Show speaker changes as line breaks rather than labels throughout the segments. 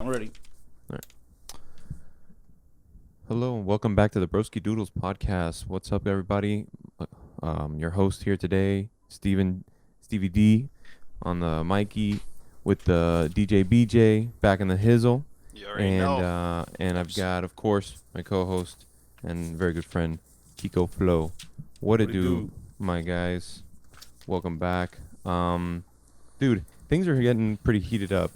I'm ready.
All right. Hello and welcome back to the Broskiedoodles podcast. What's up, everybody? Your host here today, Stevie D, on the Mikey with the DJ BJ back in the hizzle,
You already
and
know.
I've got, of course, my co-host and very good friend Kiko Flo. What it
What it
do,
do?
my guys? Welcome back. Dude, things are getting pretty heated up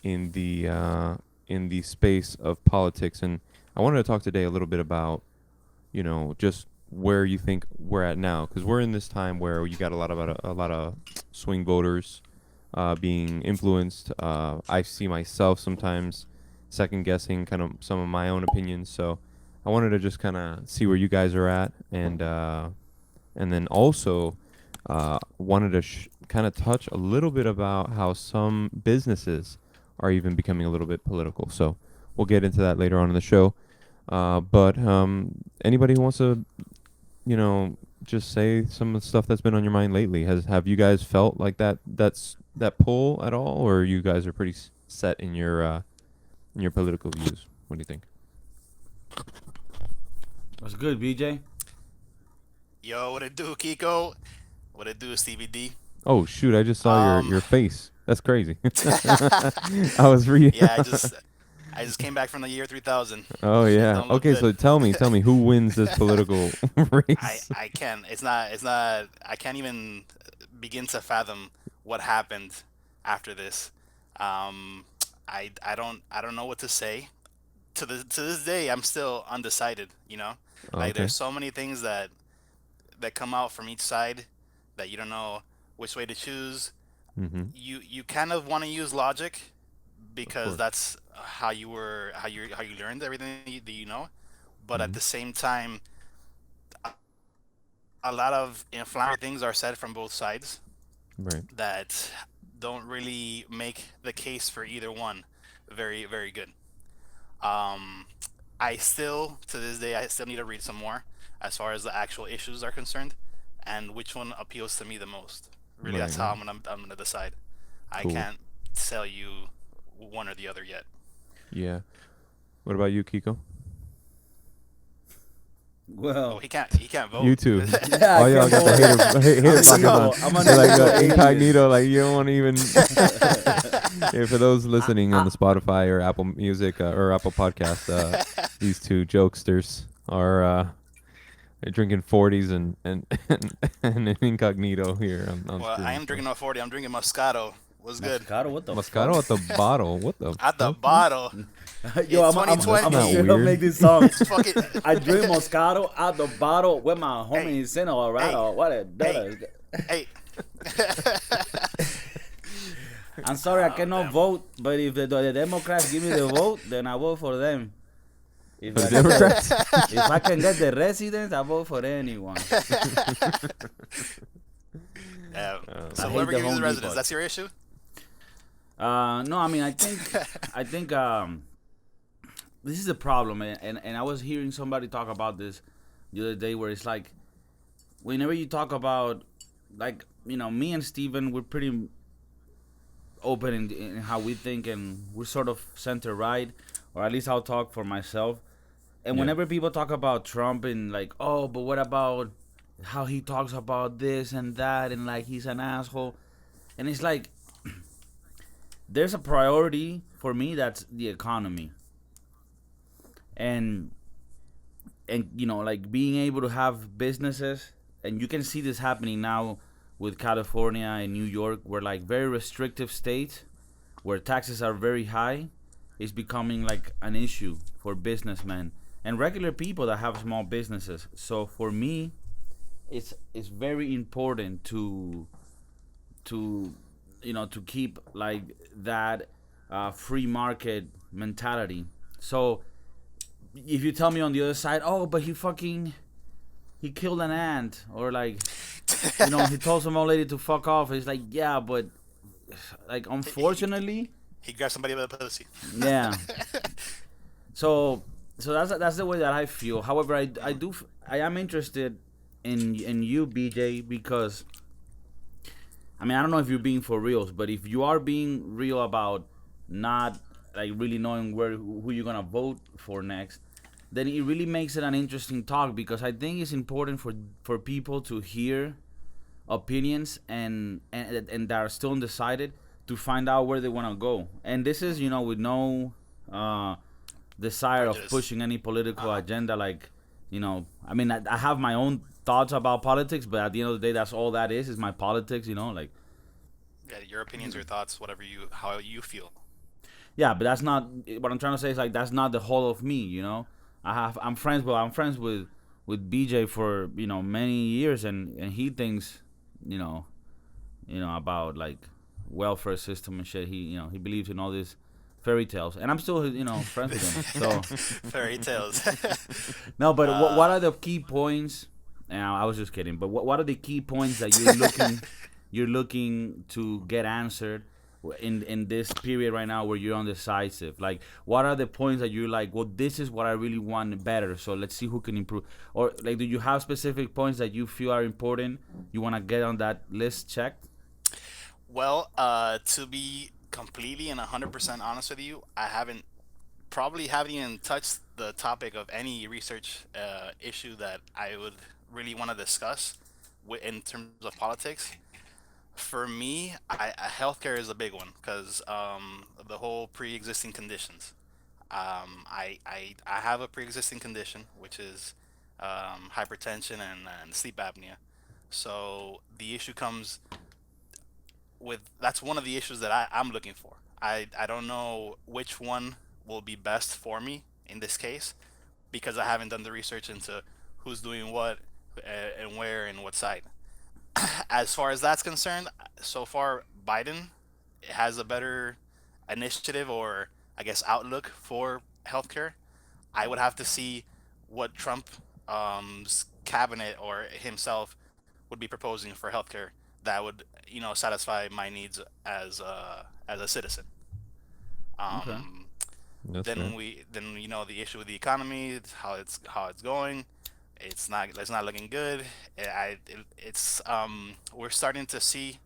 in the space of politics, and I wanted to talk today a little bit about, just where you think we're at now, because we're in this time where you got a lot of swing voters being influenced. I see myself sometimes second guessing kind of some of my own opinions, so I wanted to just kind of see where you guys are at, and then also wanted to kind of touch a little bit about how some businesses are even becoming a little bit political. So we'll get into that later on in the show. But anybody who wants to, just say some of the stuff that's been on your mind lately. Have you guys felt like that pull at all, or you guys are pretty set in your political views? What do you think?
What's good, BJ?
Yo, what it do, Kiko? What it do, Stevie D?
Oh shoot! I just saw your
Um,
your face. That's crazy. I was reading.
yeah, I just came back from the year 3000.
Oh
Shit
yeah.
don't look
Okay,
good.
so tell me who wins this political
I
race?
I can't. It's not. I can't even begin to fathom what happened after this. Um, I don't know what to say. To this day, I'm still undecided. Like
Okay.
there's so many things that come out from each side that you don't know which way to choose.
Mhm.
You kind of want to use logic
Of
because
course.
that's how you learned everything that you know. But at
Mhm.
the same time, a lot of inflammatory things are said from both sides
Right.
that don't really make the case for either one very very good. Um, I still to this day I still need to read some more as far as the actual issues are concerned, and which one appeals to me the most. Really,
Right.
that's how
Right.
I'm gonna decide. I
Cool.
can't tell you one or the other yet.
Yeah. What about you, Kiko?
Oh,
Well,
he can't
You
vote.
too.
yeah, I
All y'all
can't
got the
vote.
hater
I'm
blockers on.
single. I'm an
You're like
illegal alien.
incognito. Like you don't want to even. Yeah, for those
I,
listening on
I,
the Spotify or Apple Music or Apple Podcast, these two jokesters are drinking 40s and an incognito here on
Well, I
screen.
am
So
drinking a 40. I'm drinking Moscato. What's good?
Moscato, what the fuck?
Moscato at the bottle. What the
At the
fuck, dude?
bottle.
Yo,
It's
That's
I'm a
not
2020.
straight up make
weird.
this song.
It's fucking.
I drink Moscato out the bottle with my
Hey,
homies in
hey,
Colorado. What a
hey,
does.
hey.
I'm sorry, I
Oh
cannot
damn.
vote, but if the Democrats give me the vote, then I vote for them. If
For the
I can get,
Democrats?
if I can get the residents, I vote for anyone.
Yeah.
I
So
hate
whoever
the
gives you
Home
the residence,
Depot.
that's your issue.
No, I mean, I think this is a problem, and I was hearing somebody talk about this the other day, where it's like, whenever you talk about, like, me and Steven, we're pretty open in how we think, and we're sort of center right, or at least I'll talk for myself. And
Yeah.
whenever people talk about Trump and like, oh, but what about how he talks about this and that, and like he's an asshole, and it's like, there's a priority for me, that's the economy, and like being able to have businesses, and you can see this happening now with California and New York, where like very restrictive states where taxes are very high is becoming like an issue for businessmen and regular people that have small businesses. So for me, it's very important to to keep like that free market mentality. So if you tell me on the other side, oh, but he killed an ant, or like, he told some old lady to fuck off, it's like, yeah, but like,
he,
unfortunately,
he grabbed somebody by the pussy.
yeah. So that's the way that I feel. However, I am interested in you, BJ, because I mean, I don't know if you're being for reals, but if you are being real about not like really knowing who you're gonna vote for next, then it really makes it an interesting talk, because I think it's important for people to hear opinions and that are still undecided, to find out where they want to go. And this is, with no uh, desire of
Prejudice.
pushing any political agenda. Like, I mean, I have my own thoughts about politics, but at the end of the day, that's all that is my politics. Like,
Yeah, your opinions, your thoughts, whatever how you feel.
yeah, but that's not what I'm trying to say. Is like, that's not the whole of me. I'm friends with BJ for many years, and he thinks you know about like welfare system and shit. He believes in all these fairy tales, and I'm still friends with him. So
Fairy tales.
no, but what are the key points? And I was just kidding. But what are the key points that you're looking to get answered in this period right now where you're undecisive? Like, what are the points that you're like, well, this is what I really want better, so let's see who can improve? Or like, do you have specific points that you feel are important, you want to get on that list checked?
Well, to be completely and 100% honest with you, I probably haven't even touched the topic of any research issue that I would really want to discuss in terms of politics. For me, healthcare is a big one because the whole pre-existing conditions. I have a pre-existing condition, which is hypertension and sleep apnea. So the issue comes with that's one of the issues that I'm looking for. I don't know which one will be best for me in this case because I haven't done the research into who's doing what and where and what side. As far as that's concerned, so far Biden has a better initiative or I guess outlook for healthcare. I would have to see what Trump's cabinet or himself would be proposing for healthcare that would satisfy my needs as a citizen.
Okay.
That's fair.
Then the issue with the economy, how it's going. It's not looking good. It's we're starting to see.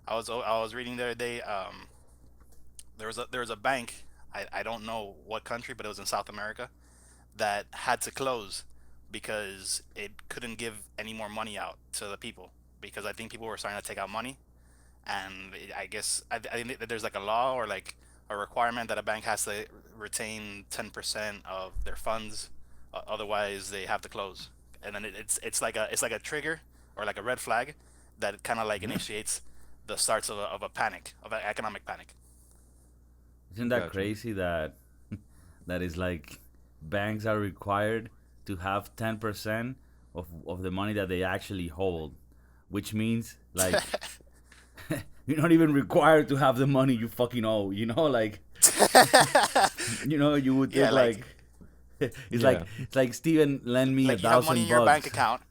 I was reading the other day. There was a bank. I don't know what country, but it was in South America that had to close because it couldn't give any more money out to the people because I think people were starting to take out money, and I guess I think that there's like a law or like a requirement that a bank has to retain 10% of their funds, otherwise they have to close. And then it's like a trigger or like a red flag that kind of like initiates the starts of a panic of an economic panic.
Isn't that
Gotcha.
crazy that that is like banks are required to have 10% of the money that they actually hold, which means like you're not even required to have the money you fucking owe. Like you would think
Yeah, like
like it's
Yeah.
like Steven lend me a
like you have money
thousand
in your bank
bucks,
account.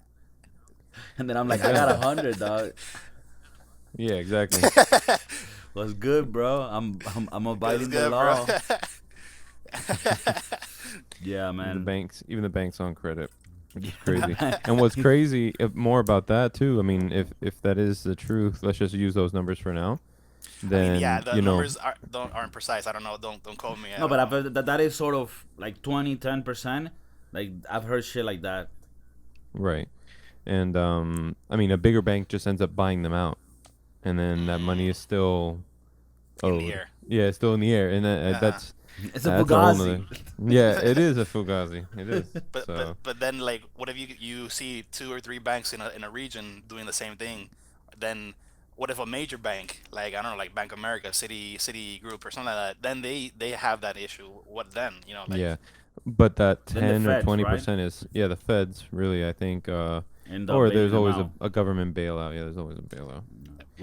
and then I'm like, I got 100, dog.
Yeah, exactly.
What's good, bro? I'm
That's
abiding the
good, bro.
law. Yeah, man.
Even the banks on credit, which is crazy. And what's crazy more about that too? I mean, if that is the truth, let's just use those numbers for now.
I mean, yeah,
Then
the numbers aren't precise. I don't know. Don't quote me. I
No,
don't
but I've
know.
heard that is sort of like 20, 10%. Like, I've heard shit like that.
right, and I mean, a bigger bank just ends up buying them out, and then that money is still
In the
owed.
air.
Yeah, it's still in the air, and
Uh-huh.
It's a
that's a whole
fugazi.
nother. Yeah, it is a fugazi. It is.
But
So
then like what if you see two or three banks in a region doing the same thing? Then what if a major bank like I don't know like Bank of America, City Group or something like that? Then they have that issue. What then? Like
yeah, but that
Then the
10 or
feds, right?
20% is the feds really. I think,
End up
or
bailing
there's
them
always
out.
a government bailout. Yeah, there's always a bailout.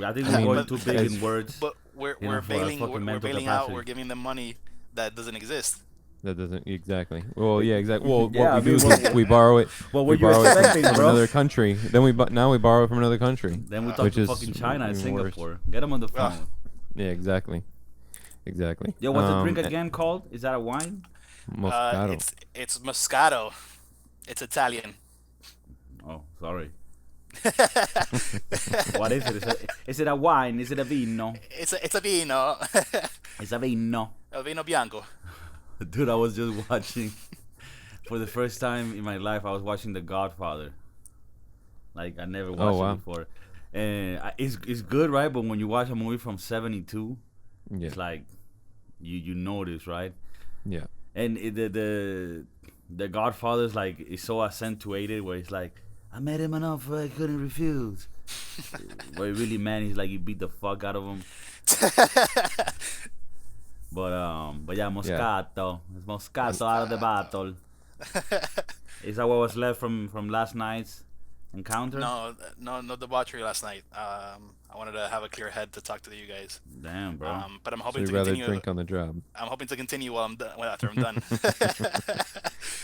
I think
I
we're
mean,
going
but
too big
as
in words,
but we're
you know,
we're
for our
bailing
fucking
we're
mental
bailing out. We're
capacity.
giving them money that doesn't exist.
That doesn't exactly. Well, yeah, exactly. Well,
Yeah,
what we
I
do
mean,
is
what,
we borrow it.
what
We
were you
borrow it
expecting,
from
bro?
another country. Then now we borrow it from another country,
Then we talk
which
to
is
fucking China and
even worse.
Singapore. Get them on the
Ugh.
phone.
Yeah, exactly.
Yo, what's the drink
A-
again called? Is that a wine?
Moscato.
It's Moscato. It's Italian.
Oh, sorry. What is it? Is it a wine? Is it a vino?
It's a vino.
It's a vino.
El vino bianco.
Dude, I was just watching for the first time in my life. I was watching The Godfather. Like I never watched
wow.
it before, and it's good, right? But when you watch a movie from '72,
Yeah.
it's like you notice, right?
Yeah.
And the Godfather's like is so accentuated where it's like I met him enough I couldn't refuse. Where he really meant he's like you beat the fuck out of him. But yeah, Moscato. It's Moscato out of the bottle. Is that what was left from last night's encounter?
No debauchery last night. I wanted to have a clear head to talk to you guys.
Damn, bro.
But I'm
So
hoping
you'd
to
rather
continue.
drink on the job.
I'm hoping to continue while I'm done. Well, after I'm done.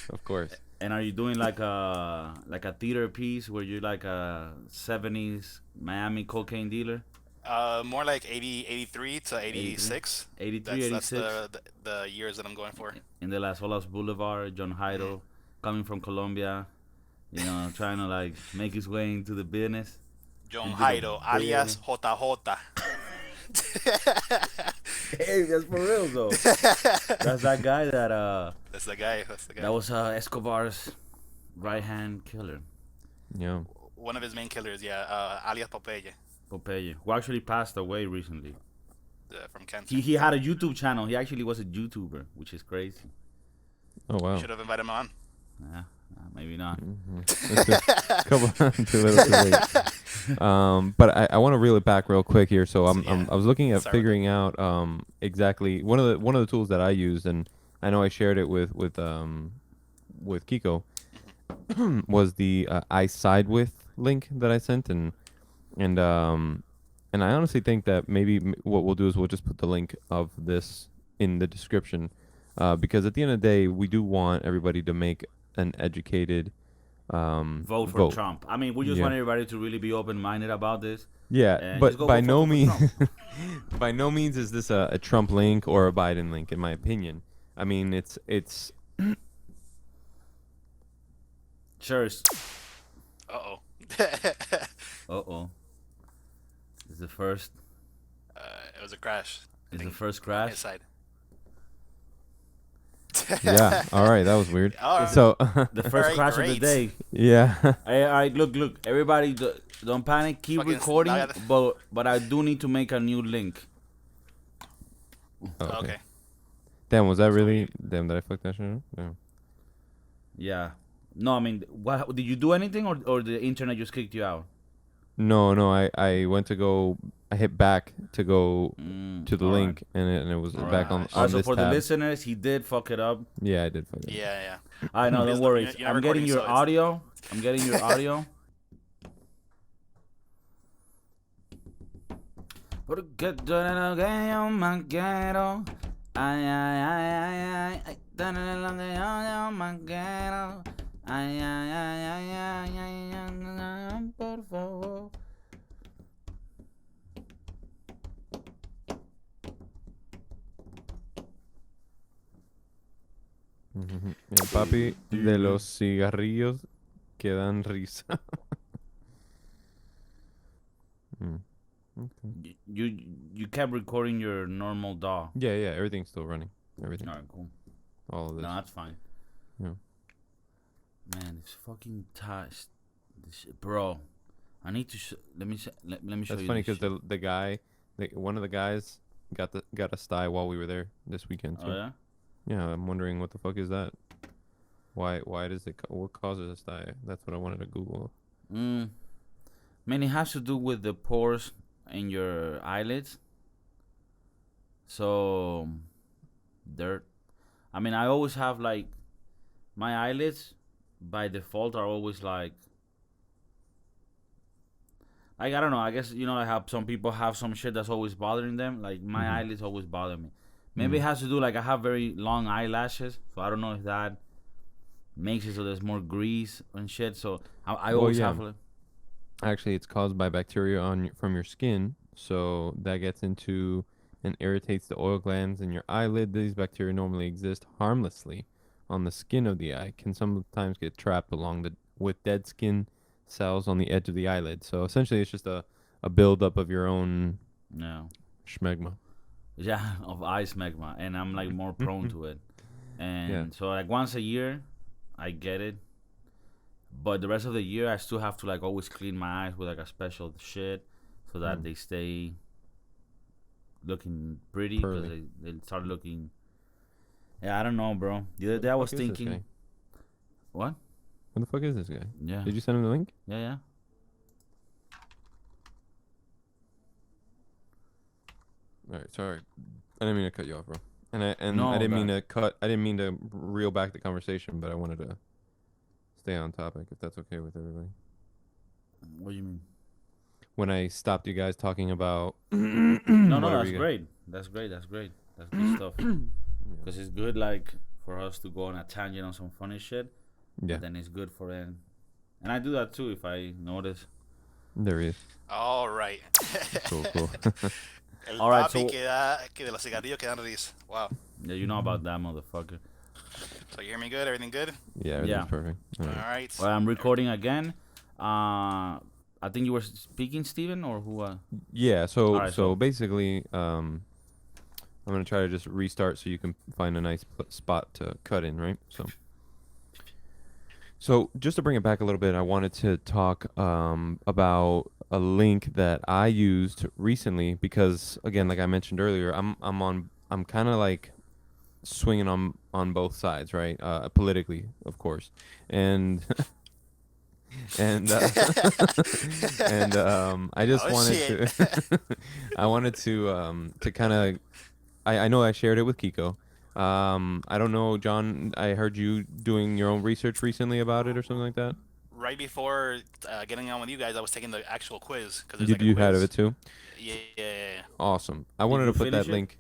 Of course.
And are you doing like a theater piece where you're like a '70s Miami cocaine dealer?
More like 83 to 86.
83,
That's
86?
the years that I'm going for.
In the Las Olas Boulevard, John Jairo, coming from Colombia, you know, trying to like make his way into the business.
John
Into
Jairo,
the
alias
business.
JJ.
Hey, that's for real though. That's that guy that
That's the guy. That's the guy.
that was Escobar's right hand killer,
Yeah.
One of his main killers, yeah, alias
Popeye, who actually passed away recently.
from cancer.
He had a YouTube channel. He actually was a YouTuber, which is crazy.
Oh wow.
Should have invited him on.
Yeah, maybe not.
Couple too little, too late. But I want to reel it back real quick here. So I was looking at
Sorry.
figuring out exactly one of the tools that I used, and I know I shared it with Kiko, was the I side with link that I sent, and I honestly think that maybe what we'll do is we'll just put the link of this in the description, because at the end of the day, we do want everybody to make an educated
Vote for Trump. I mean, we just
Yeah.
want everybody to really be open-minded about this.
Yeah,
And
but
just go
by
vote
no
for
means,
Trump.
by no means is this a Trump link or a Biden link, in my opinion. I mean, it's
Sure.
Uh-oh.
Uh-oh. Is the first?
It was a crash.
Is the first
On
crash?
his side.
yeah. All right, that was weird.
All right.
So
The first
Alright,
crash of the
great.
day.
yeah,
All right, look. Everybody, don't panic. Keep
Fucking
recording.
now I
But I do need to make a new link.
Oh, okay.
Okay.
Damn, was that really? Damn, did I fuck that shit up? Damn.
Yeah. No, I mean, what did you do anything, or the internet just kicked you out?
No, I went to go. I hit back to go to the
all
link,
right.
and it was
All
back
right.
on
So
this
for
tab.
the listeners, he did fuck it up.
Yeah, I did fuck it.
Yeah.
I know,
You're
don't worry.
not
I'm getting
recording,
your
so it's-
audio. I'm getting your audio. Porque todo lo que yo más quiero. Ay, ay, ay, ay, ay. Ay, todo lo que yo más quiero. Ay, ay, ay, ay, ay, ay, ay, ay, por favor.
Ujú. El papi de los cigarrillos que dan risa. Okay.
You kept recording your normal DAW.
Yeah, everything's still running. Everything.
All right, cool.
All of this.
No, that's fine.
Yeah.
Man, it's fucking touched. Bro, I need to let me show
That's
you.
funny
this
because
shit.
the guy, one of the guys got a sty while we were there this weekend too.
Oh yeah.
Yeah, I'm wondering what the fuck is that? Why does it? What causes a sty? That's what I wanted to Google.
Man, it has to do with the pores in your eyelids. So, I mean, I always have like my eyelids by default are always like I don't know. I guess I have some people have some shit that's always bothering them. Like my
Mhm.
eyelids always bother me. Maybe it has to do like I have very long eyelashes, so I don't know if that makes it so there's more grease and shit. So I always
yeah.
have like.
Actually, it's caused by bacteria from your skin, so that gets into and irritates the oil glands in your eyelid. These bacteria normally exist harmlessly on the skin of the eye, can sometimes get trapped with dead skin cells on the edge of the eyelid. So essentially, it's just a buildup of your own
No.
schmegma.
Yeah, of eye smegma, and I'm like more prone to it. And
Yeah.
so like once a year, I get it. But the rest of the year, I still have to like always clean my eyes with like a special shit, so that
Mm.
they stay looking pretty because
Pearly.
they start looking. Yeah, I don't know, bro. The other
Where
day
the
I
fuck
was
is this
thinking,
guy?
what?
Where the fuck is this guy?
Yeah,
Did you send him the link?
yeah, yeah.
All right, sorry. I didn't mean to cut you off, bro. And I
No,
didn't mean
that.
to cut. I didn't mean to reel back the conversation, but I wanted to stay on topic if that's okay with everybody.
What do you mean?
When I stopped you guys talking about
No, no,
whatever
that's
you
great. That's great. That's great. That's good stuff. Because it's good, like, for us to go on a tangent on some funny shit.
Yeah,
But then it's good for them. And I do that too if I notice.
there he is.
All right.
Cool, cool.
El
All right,
papi
so-
que de los cigarrillos quedan risa. Wow.
Yeah, you know about that motherfucker.
So you hear me good? Everything good?
Yeah, everything's
Yeah.
perfect. All
All
right.
right.
Well, I'm recording again. I think you were speaking, Steven, or who?
Yeah, so
Alright, so-
basically, I'm gonna try to just restart so you can find a nice spot to cut in, right? So just to bring it back a little bit, I wanted to talk about a link that I used recently because, again, like I mentioned earlier, I'm kind of like swinging on both sides, right? Politically, of course, and and I just
Oh,
wanted
shit.
to I wanted to kind of I know I shared it with Kiko. I don't know, John. I heard you doing your own research recently about it or something like that.
Right before getting on with you guys, I was taking the actual quiz because there's
Did
like a
you
quiz.
had of it too?
Yeah, yeah, yeah.
Awesome. I wanted
you
to put that
finish it?
link.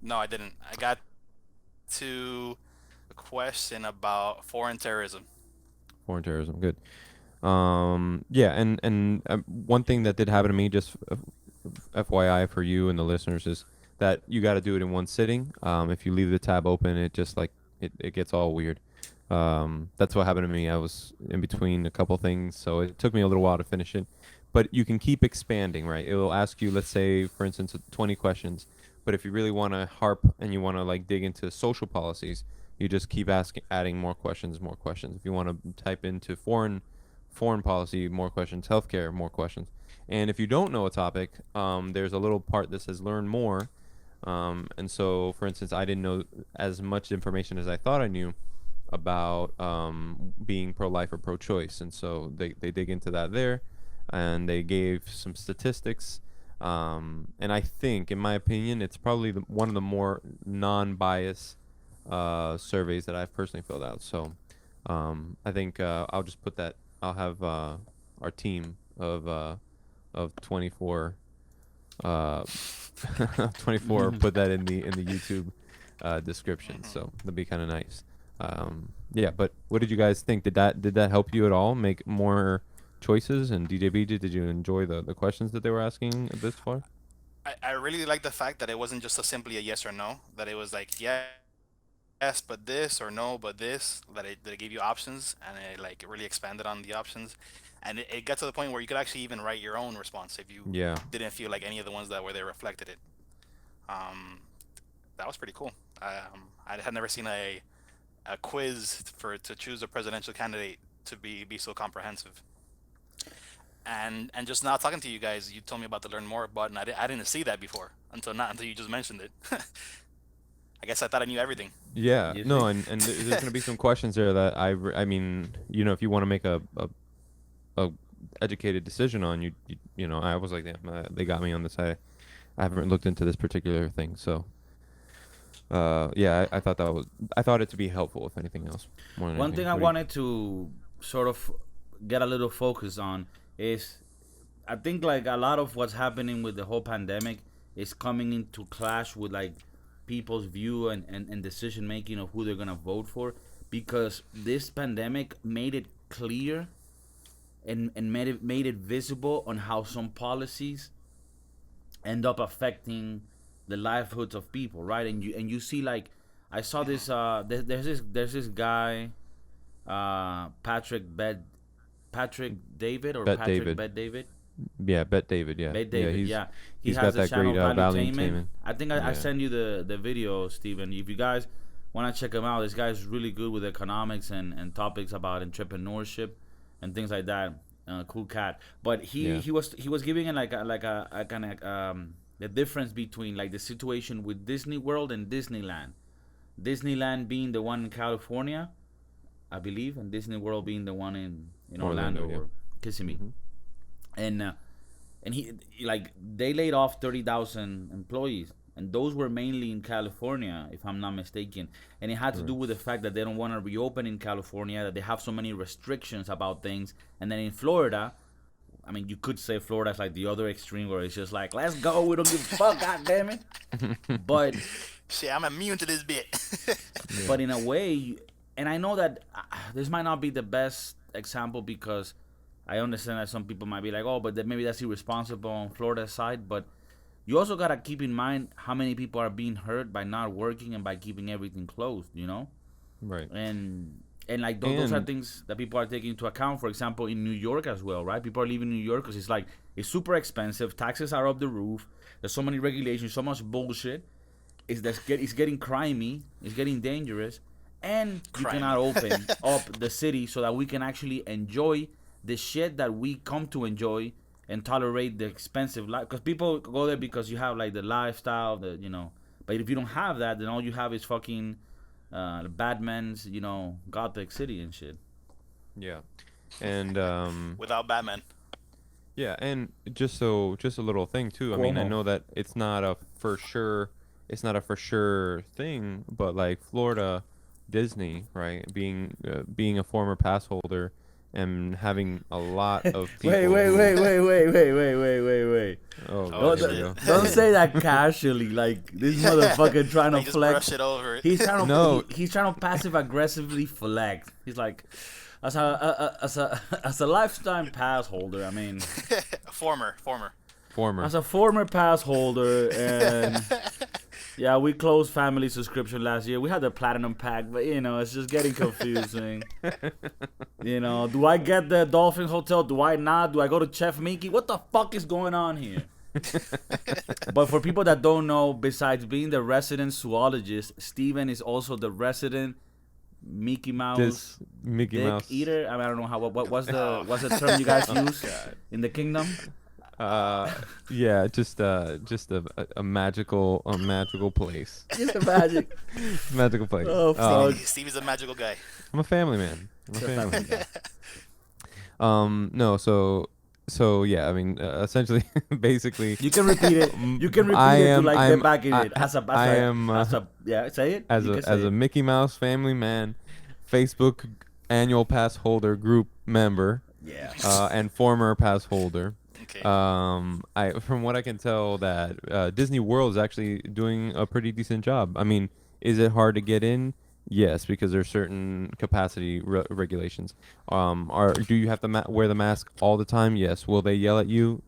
No, I didn't. I got to a question about foreign terrorism.
Foreign terrorism. Good. Yeah, and one thing that did happen to me, just FYI for you and the listeners, is that you got to do it in one sitting. If you leave the tab open, it just like it gets all weird. That's what happened to me. I was in between a couple things, so it took me a little while to finish it. But you can keep expanding, right? It will ask you, let's say, for instance, 20 questions. But if you really want to harp and you want to like dig into social policies, you just keep asking, adding more questions, more questions. If you want to type into foreign policy, more questions. Healthcare, more questions. And if you don't know a topic, there's a little part that says learn more. And so, for instance, I didn't know as much information as I thought I knew about being pro-life or pro-choice. And so they dig into that there, and they gave some statistics. And I think, in my opinion, it's probably one of the more non-biased surveys that I've personally filled out. So I think I'll just put that. I'll have our team of 24 24 put that in the YouTube description, so that'd be kind of nice. Yeah, but what did you guys think? Did that help you at all make more choices? And DJB, did you enjoy the questions that they were asking this far?
I really like the fact that it wasn't just simply a yes or no. That it was like yes, but this, or no, but this. That it gave you options, and it like really expanded on the options, and it got to the point where you could actually even write your own response if you
Yeah.
didn't feel like any of the ones that were there reflected it. That was pretty cool. I had never seen a quiz to choose a presidential candidate to be so comprehensive. And just now talking to you guys, you told me about the learn more button. I didn't see that before until you just mentioned it. I guess I thought I knew everything.
Yeah,
You
no,
think?
and there's going to be some questions there that I mean, you know, if you want to make a educated decision on, you know, I was like, damn, they got me on this. I haven't looked into this particular thing, so yeah, I thought I thought it to be helpful, if anything else. More than
One
anything.
thing I
What do you-
wanted to sort of get a little focus on is I think like a lot of what's happening with the whole pandemic is coming into clash with like people's view and decision making of who they're gonna vote for, because this pandemic made it clear and made it visible on how some policies end up affecting the livelihoods of people, right? And you see like I saw this there's this guy Patrick Patrick David or
Bet
Patrick
David.
Bet David.
Yeah, Bet David. Yeah,
Bet David.
yeah.
He
He's
has
got
the
that
channel
great
Valuetainment.
Valuetainment.
I think I send you the video, Steven. If you guys want to check him out, this guy's really good with economics and topics about entrepreneurship and things like that. Cool cat. But he was giving it like a kind of the difference between like the situation with Disney World and Disneyland. Disneyland being the one in California, I believe, and Disney World being the one in Orlando
yeah.
or Kissimmee.
Mm-hmm.
And he like they laid off 30,000 employees, and those were mainly in California, if I'm not mistaken. And it had to do with the fact that they don't want to reopen in California, that they have so many restrictions about things. And then in Florida, I mean, you could say Florida's like the other extreme where it's just like, let's go, we don't give a fuck, god damn it. But
shit, I'm immune to this bit.
but in a way, and I know that this might not be the best example because I understand that some people might be like, oh, but maybe that's irresponsible on Florida's side. But you also got to keep in mind how many people are being hurt by not working and by keeping everything closed, you know?
Right.
And like those are things that people are taking into account. For example, in New York as well, right? People are leaving New York because it's like it's super expensive. Taxes are up the roof. There's so many regulations, so much bullshit. It's getting crimey. It's getting dangerous, and you cannot open up the city so that we can actually enjoy the shit that we come to enjoy and tolerate the expensive life. Because people go there because you have like the lifestyle, But if you don't have that, then all you have is fucking Batman's, Gothic City and shit.
Yeah, and
without Batman.
Yeah, and just a little thing too. I mean, I know that it's not a for sure thing, but like Florida Disney, right? Being a former pass holder and having a lot of people.
Wait.
Oh,
don't say that casually. Like this motherfucker trying to flex.
Brush it over it.
He's trying to he's trying to passive aggressively flex. He's like, as a lifetime pass holder. I mean,
former.
As a former pass holder, and yeah, we closed family subscription last year. We had the platinum pack, but it's just getting confusing. Do I get the Dolphin Hotel? Do I not? Do I go to Chef Mickey? What the fuck is going on here? But for people that don't know, besides being the resident zoologist, Steven is also the resident Mickey Mouse eater. I mean, I don't know what's the term you guys use in the kingdom.
Yeah, just a magical place.
Just a
magical place.
Oh, fuck.
Stevie's a magical guy.
I'm a family man. No, so yeah, I mean, essentially, basically,
you can repeat it. You can repeat it to like get back in it. Say it.
As a Mickey Mouse family man, Facebook annual pass holder group member.
Yeah.
And former pass holder.
Okay.
From what I can tell, that Disney World is actually doing a pretty decent job. I mean, is it hard to get in? Yes, because there's certain capacity regulations. Do you have to wear the mask all the time? Yes. Will they yell at you?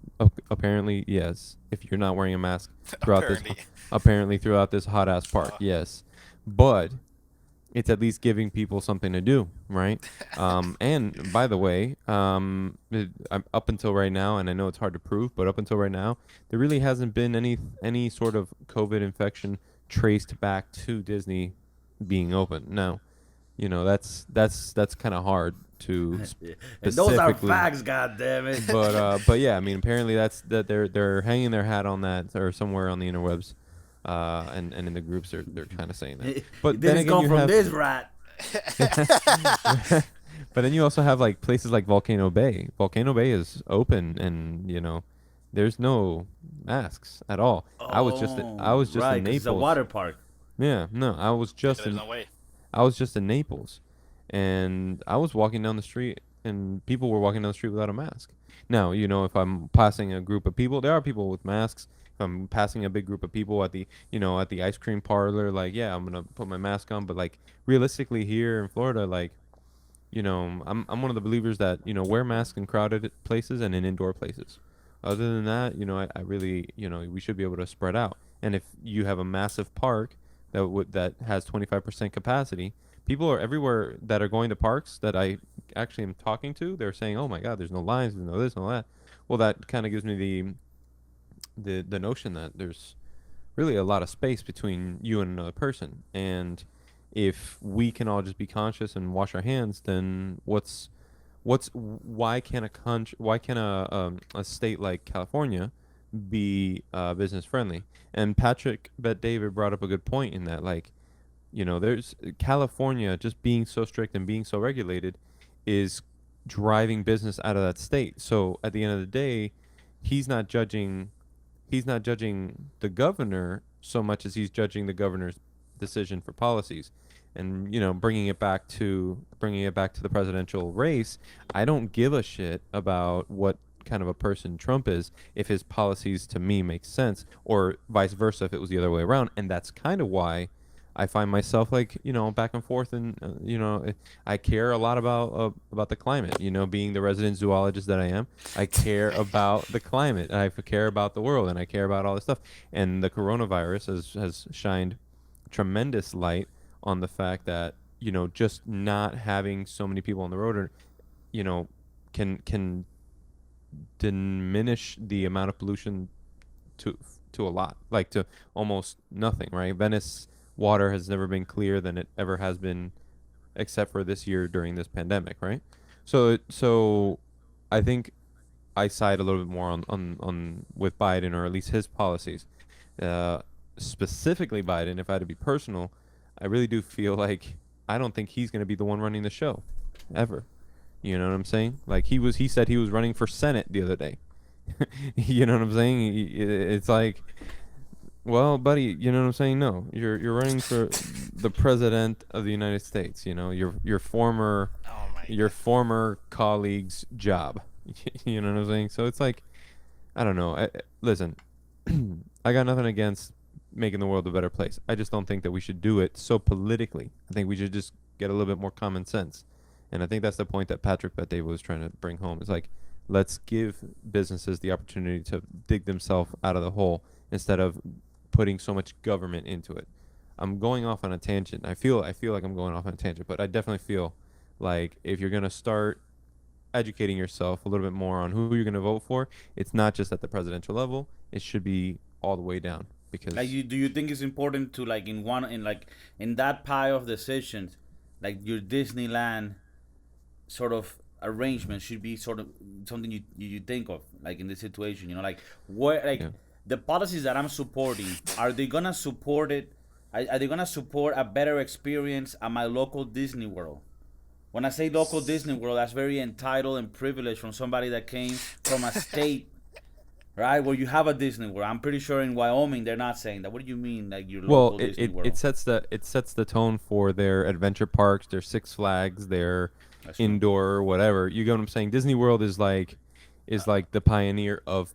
Apparently, yes. If you're not wearing a mask throughout this hot ass park, yes. But it's at least giving people something to do, right? And by the way, up until right now, and I know it's hard to prove, but up until right now, there really hasn't been any sort of COVID infection traced back to Disney being open. Now, that's kind of hard to
and those are facts, goddammit.
But yeah, I mean, apparently that they're hanging their hat on that or somewhere on the interwebs. And in the groups they're kind of saying that. But then again,
from this rat.
But then you also have like places like Volcano Bay. Volcano Bay is open, and there's no masks at all. I was just in Naples.
It's a water park.
Yeah, no, I was just in Naples, and I was walking down the street, and people were walking down the street without a mask. Now, if I'm passing a group of people, there are people with masks. I'm passing a big group of people at the ice cream parlor, like, yeah, I'm gonna put my mask on. But like realistically, here in Florida, like, I'm one of the believers that wear masks in crowded places and in indoor places. Other than that, I really, we should be able to spread out. And if you have a massive park that has 25% capacity, people are everywhere that are going to parks that I actually am talking to, they're saying, "Oh my God, there's no lines, there's no this, no that." Well, that kind of gives me the notion that there's really a lot of space between you and another person, and if we can all just be conscious and wash our hands, then why can't a state like California be business friendly? And Patrick Bet David brought up a good point in that, like, there's California just being so strict and being so regulated is driving business out of that state. So at the end of the day, he's not judging he's not judging the governor so much as he's judging the governor's decision for policies. And bringing it back to the presidential race, I don't give a shit about what kind of a person Trump is if his policies to me make sense, or vice versa if it was the other way around. And that's kind of why I find myself, like, back and forth, and I care a lot about the climate. Being the resident zoologist that I am, I care about the climate. I care about the world, and I care about all this stuff. And the coronavirus has shined tremendous light on the fact that just not having so many people on the road, or can diminish the amount of pollution to a lot, like to almost nothing, right? Venice water has never been clearer than it ever has been, except for this year during this pandemic, right? So I think I side a little bit more on with Biden, or at least his policies. Uh, Specifically Biden, if I had to be personal, I really do feel like I don't think he's going to be the one running the show ever. You know what I'm saying? Like, he said he was running for Senate the other day. You know what I'm saying? It's like, well, buddy, you know what I'm saying? No, you're running for the president of the United States. Your former
Oh my
your
God.
former colleague's job. You know what I'm saying? So it's like, I don't know. Listen, I got nothing against making the world a better place. I just don't think that we should do it so politically. I think we should just get a little bit more common sense. And I think that's the point that Patrick Bet-David was trying to bring home. It's like, let's give businesses the opportunity to dig themselves out of the hole instead of putting so much government into it. I'm going off on a tangent. I feel like I'm going off on a tangent, but I definitely feel like if you're going to start educating yourself a little bit more on who you're going to vote for, it's not just at the presidential level. It should be all the way down, because
Like, do you think it's important to, like, in that pile of decisions, like your Disneyland sort of arrangement should be sort of something you think of, like, in this situation, like, where, like,
yeah.
the policies that I'm supporting, are they gonna support it? Are they gonna support a better experience at my local Disney World? When I say local Disney World, that's very entitled and privileged from somebody that came from a state, right, where you have a Disney World. I'm pretty sure in Wyoming they're not saying that. What do you mean, like, your
Well,
local
it,
Disney
it,
World?
it sets the tone for their adventure parks, their Six Flags, their
That's true.
indoor or whatever. You get what I'm saying? Disney World is like the pioneer of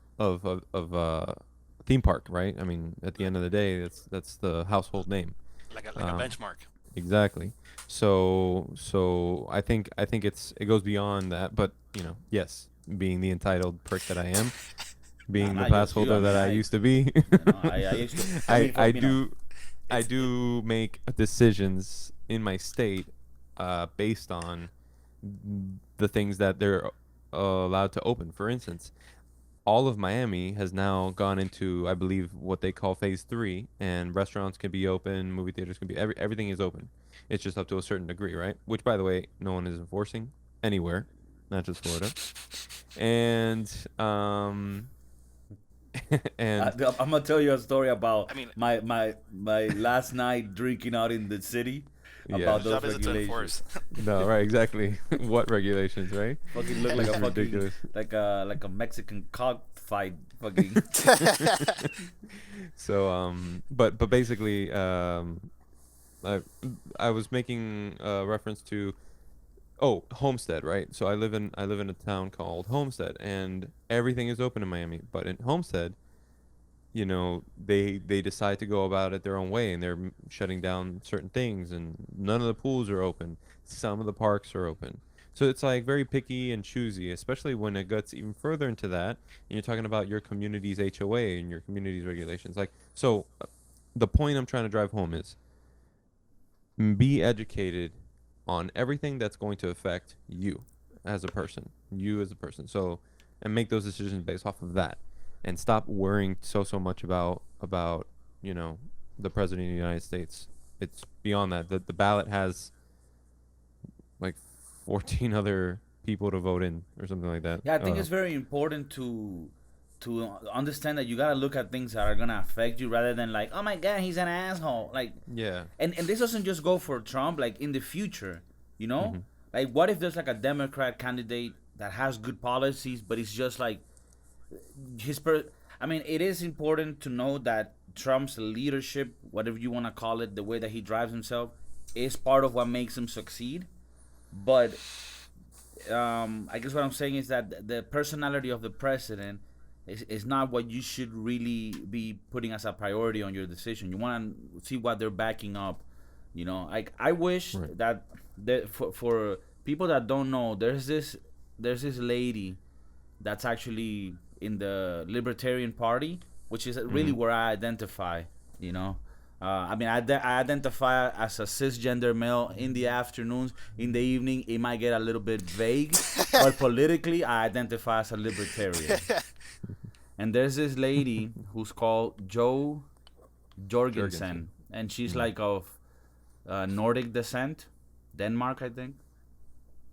theme park, right? I mean, at the end of the day, that's the household name.
Like a
Um,
benchmark.
Exactly. So I think it goes beyond that, but yes, being the entitled prick that I am, being the
Not
pass
just you.
holder that I used to be,
I used to.
I
For,
do make decisions in my state based on the things that they're allowed to open. For instance, all of Miami has now gone into, I believe, what they call phase 3, and restaurants can be open, movie theaters can be, everything is open. It's just up to a certain degree, right? Which, by the way, no one is enforcing anywhere, not just Florida. And and
I'm gonna tell you a story about
I mean,
my last night drinking out in the city,
yeah,
about
whose
those
job is it to
regulations.
enforce?
no, right, exactly. What regulations, right?
Fucking look like
It's
a fucking
ridiculous.
like a Mexican cockfight. Fucking.
So but basically I I was making reference to, Homestead, right? So I live in a town called Homestead, and everything is open in Miami. But in Homestead, they decide to go about it their own way, and they're shutting down certain things, and none of the pools are open. Some of the parks are open. So it's like very picky and choosy, especially when it gets even further into that, and you're talking about your community's HOA and your community's regulations. Like, so the point I'm trying to drive home is, be educated on everything that's going to affect you as a person, So, and make those decisions based off of that, and stop worrying so much about you know the president of the United States. It's beyond that. The ballot has like 14 other people to vote in or something like that.
Yeah, I think it's very important to understand that you gotta look at things that are gonna affect you rather than like, oh my god, he's an asshole. Like,
Yeah.
and this doesn't just go for Trump. Like in the future, you know,
Mhm.
like what if there's like a Democrat candidate that has good policies, but it's just like his per. I mean, it is important to know that Trump's leadership, whatever you want to call it, the way that he drives himself, is part of what makes him succeed. But I guess what I'm saying is that the personality of the president is not what you should really be putting as a priority on your decision. You want to see what they're backing up. You know, like I wish
Right.
that for people that don't know, there's this lady that's actually in the Libertarian Party, which is really
Mhm.
where I identify. You know, I mean, I identify as a cisgender male in the afternoons. In the evening, it might get a little bit vague, but politically, I identify as a libertarian. And there's this lady who's called Joe
Jorgensen.
Jorgensen, and she's
Mhm.
like of Nordic descent, Denmark, I think.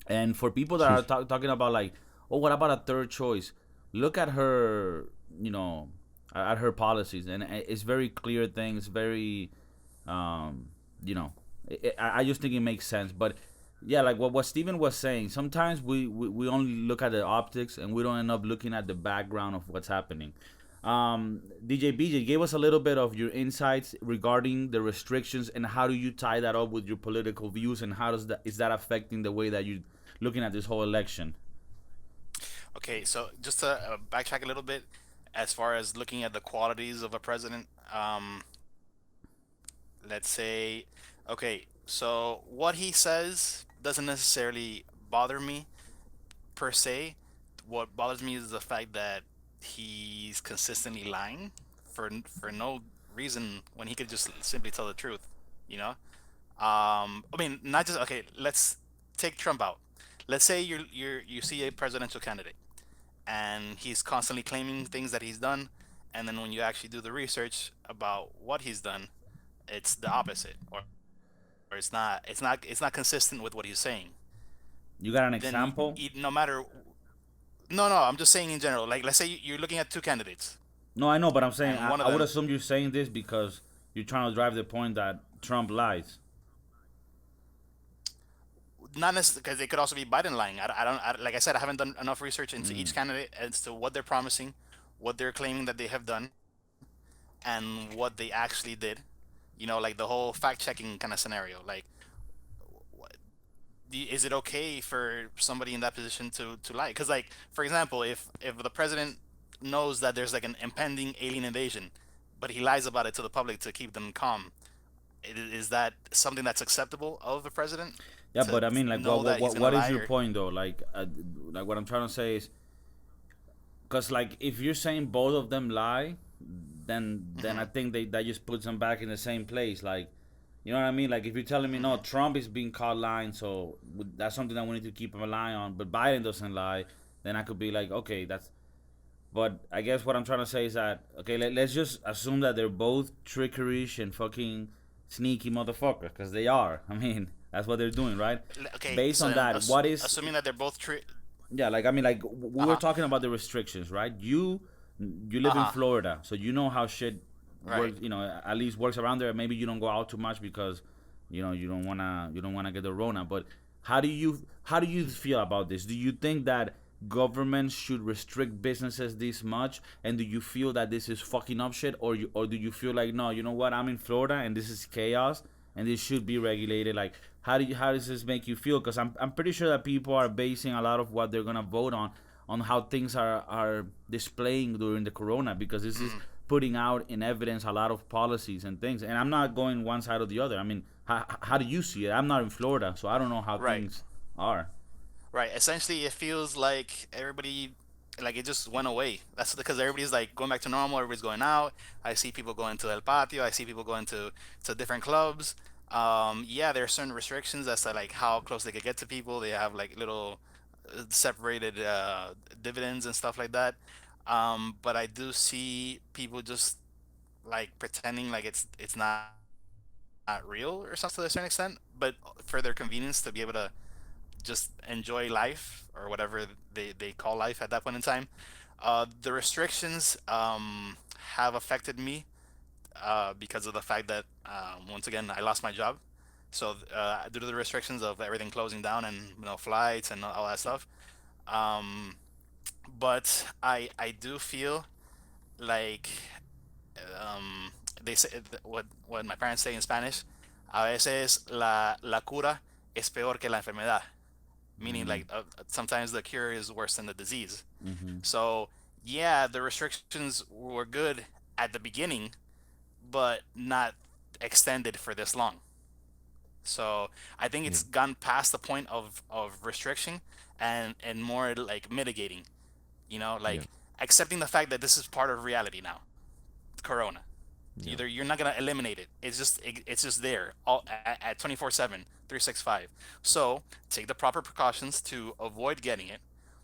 And for people that are
Sheesh.
talking about like, oh, what about a third choice? Look at her, you know, at her policies, and it's very clear things, very, um, you know, I just think it makes sense. But yeah, like what Steven was saying, sometimes we only look at the optics and we don't end up looking at the background of what's happening. DJ BJ gave us a little bit of your insights regarding the restrictions and how do you tie that up with your political views and how does that is that affecting the way that you're looking at this whole election?
Okay, so just to backtrack a little bit, as far as looking at the qualities of a president, let's say, okay, so what he says doesn't necessarily bother me per se. What bothers me is the fact that he's consistently lying for no reason when he could just simply tell the truth, you know? I mean, not just okay. Let's take Trump out. Let's say you see a presidential candidate, and he's constantly claiming things that he's done, and then when you actually do the research about what he's done, it's the opposite, or it's not consistent with what he's saying.
You got an
Then
example?
no matter, no, I'm just saying in general. Like let's say you're looking at two candidates,
No, I know, but I'm saying
and one of
I would
them,
assume you're saying this because you're trying to drive the point that Trump lies.
not necessarily because it could also be Biden lying. Like I said, I haven't done enough research into each candidate as to what they're promising, what they're claiming that they have done, and what they actually did. You know, like the whole fact checking kind of scenario. Like, is it okay for somebody in that position to lie? Because, like, for example, if the president knows that there's like an impending alien invasion, but he lies about it to the public to keep them calm, is that something that's acceptable of the president
Yeah,
to
but I mean, like,
know that he's gonna
what is
lie?
your
Or
point though? Like what I'm trying to say is, because like if you're saying both of them lie, then I
Mhm.
think that just puts them back in the same place. Like, you know what I mean? Like if you're telling me no,
Mhm.
Trump is being caught lying, so that's something that we need to keep an eye on. But Biden doesn't lie, then I could be like, okay, that's. But I guess what I'm trying to say is that okay, let's just assume that they're both trickerish and fucking sneaky motherfuckers, because they are. I mean, that's what they're doing, right?
Okay,
Based
so
on
then
that, what is
assuming that they're both true.
yeah, like I mean, like we
Uh
were
huh.
talking about the restrictions, right? You
Uh
live in
huh.
Florida, so you know how shit
Right.
works. You know, at least works around there. Maybe you don't go out too much because, you don't wanna get the Rona. But how do you feel about this? Do you think that government should restrict businesses this much? And do you feel that this is fucking up shit, or do you feel like no, you know what? I'm in Florida and this is chaos and this should be regulated. Like, how does this make you feel? Because I'm pretty sure that people are basing a lot of what they're gonna vote on how things are displaying during the corona, because this is
Mhm.
putting out in evidence a lot of policies and things. And I'm not going one side or the other. I mean, how do you see it? I'm not in Florida, so I don't know how
Right.
things are.
Right. Essentially, it feels like everybody, like it just went away. That's because everybody's like going back to normal. Everybody's going out. I see people going to El Patio. I see people going to different clubs. Yeah, there are certain restrictions as to like how close they could get to people. They have like little separated dividends and stuff like that. But I do see people just like pretending like it's not real or something to a certain extent, but for their convenience to be able to just enjoy life or whatever they call life at that point in time. The restrictions have affected me because of the fact that once again I lost my job. So due to the restrictions of everything closing down and flights and all that stuff, um, but I do feel like um, they say what my parents say in Spanish. A veces la cura es peor que la enfermedad, meaning like sometimes the cure is worse than the disease.
Mm-hmm.
So yeah, the restrictions were good at the beginning, but not extended for this long. So I think
Yeah.
it's gone past the point of restriction and more like mitigating,
Yeah.
like accepting the fact that this is part of reality now. Corona.
Yeah.
Either you're not gonna eliminate it. It's just there all at 24/7, 365. So take the proper precautions to avoid getting it,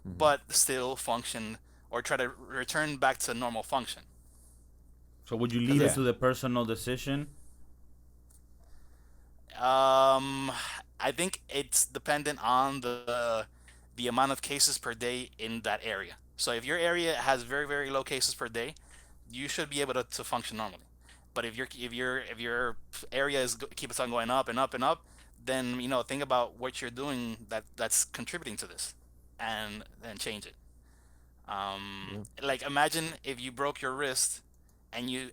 Mm-hmm.
but still function or try to return back to normal function.
So would you
Because
leave it
Yeah.
to the personal decision?
Um, I think it's dependent on the amount of cases per day in that area. So if your area has very very low cases per day, you should be able to function normally. But if your area keeps on going up and up and up, then think about what you're doing that's contributing to this, and change it.
Yeah.
Like imagine if you broke your wrist, and you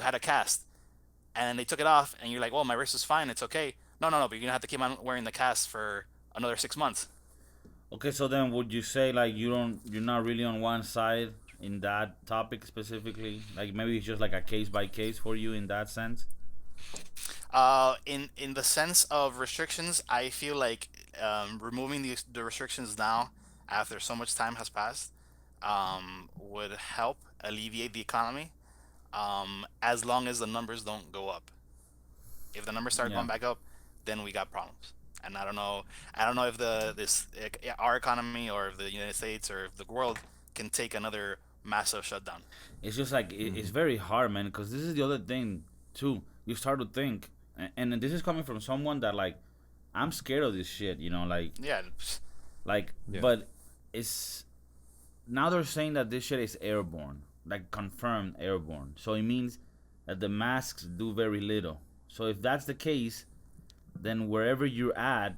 had a cast, and they took it off, and you're like, well, my wrist is fine, it's okay. No, no, no, but you're gonna have to keep on wearing the cast for another 6 months.
Okay, so then would you say like you're not really on one side in that topic specifically? Like maybe it's just like a case by case for you in that sense?
In the sense of restrictions, I feel like removing the restrictions now, after so much time has passed, would help alleviate the economy, as long as the numbers don't go up. If the numbers start
Yeah.
going back up, then we got problems. And I don't know if our economy or if the United States or if the world can take another massive shutdown.
It's just like it's
Mm-hmm.
very hard, man, because this is the other thing too. You start to think, and this is coming from someone that like I'm scared of this shit,
Yeah,
Yeah.
but it's now they're saying that this shit is airborne, like confirmed airborne. So it means that the masks do very little. So if that's the case, then wherever you're at,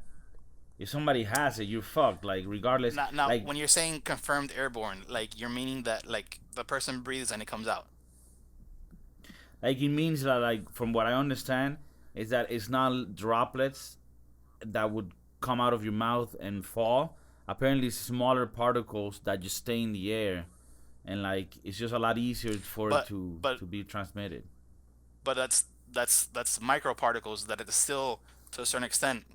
if somebody has it, you're fucked. Like regardless,
now
like
when you're saying confirmed airborne, like you're meaning that like the person breathes and it comes out.
it means that like from what I understand is that it's not droplets that would come out of your mouth and fall. Apparently, smaller particles that just stay in the air, and like it's just a lot easier for it
But
to
but
to be transmitted.
but that's microparticles that it still, to a certain extent,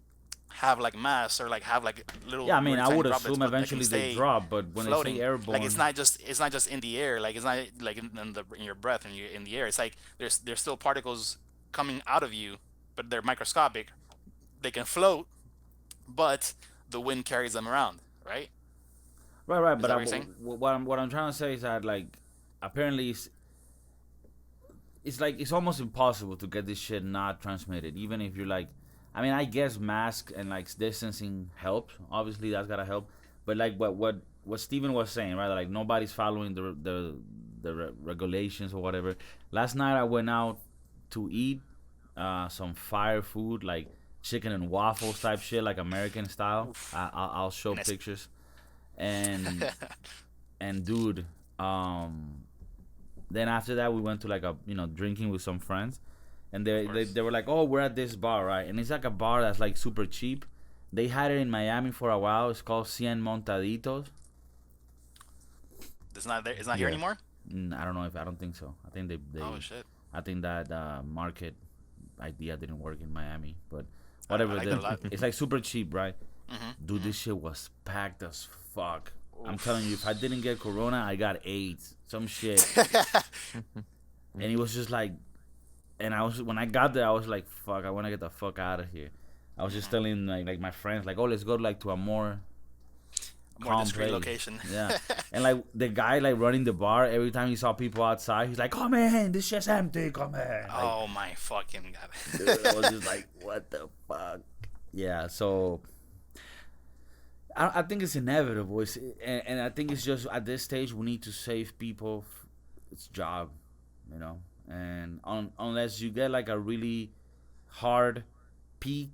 have like mass, or like have like
Yeah,
little
I mean,
really
I
tiny
would
droplets,
assume
but that can
eventually they
stay
drop, but when they say
floating. Like it's
airborne,
not just it's not just in the air. Like it's not like in your breath and you in the air. It's like there's still particles coming out of you, but they're microscopic. They can float, but the wind carries them around. Right?
right, right.
Is
But
that what you're saying?
what I'm trying to say is that like apparently it's like it's almost impossible to get this shit not transmitted, even if you're like, I mean, I guess mask and like distancing helps. Obviously, that's gotta help. But like what Steven was saying, right? Like nobody's following the regulations or whatever. Last night I went out to eat some fire food like chicken and waffles type shit, like American style.
Oof.
I'll show
Nasty.
pictures. And dude, then after that, we went to like a drinking with some friends, and
Of
they
course.
were like, "Oh, we're at this bar, right?" And it's like a bar that's like super cheap. They had it in Miami for a while. It's called Cien Montaditos.
It's not there. It's not here
Yeah.
anymore.
I don't know if I don't think so. I think
Oh
they
shit.
I think that market idea didn't work in Miami, but
I
whatever.
like that a lot.
It's like super cheap, right? Dude,
Mm-hmm.
this shit was packed as fuck. I'm telling you, if I
Oof.
didn't get corona, I got AIDS, some shit, and it was just like and when I got there, I was like, fuck, I want to get the fuck out of here. I was just telling like my friends, like, oh, let's go like to a more
discreet
place.
location.
Yeah. And like the guy like running the bar, every time he saw people outside, he's like, come in, this shit's empty, come in. Like,
Oh my fucking god.
dude, I was just like, what the fuck? Yeah, so I think it's inevitable. And I think it's just at this stage we need to save people. It's job, you know. And unless you get like a really hard peak,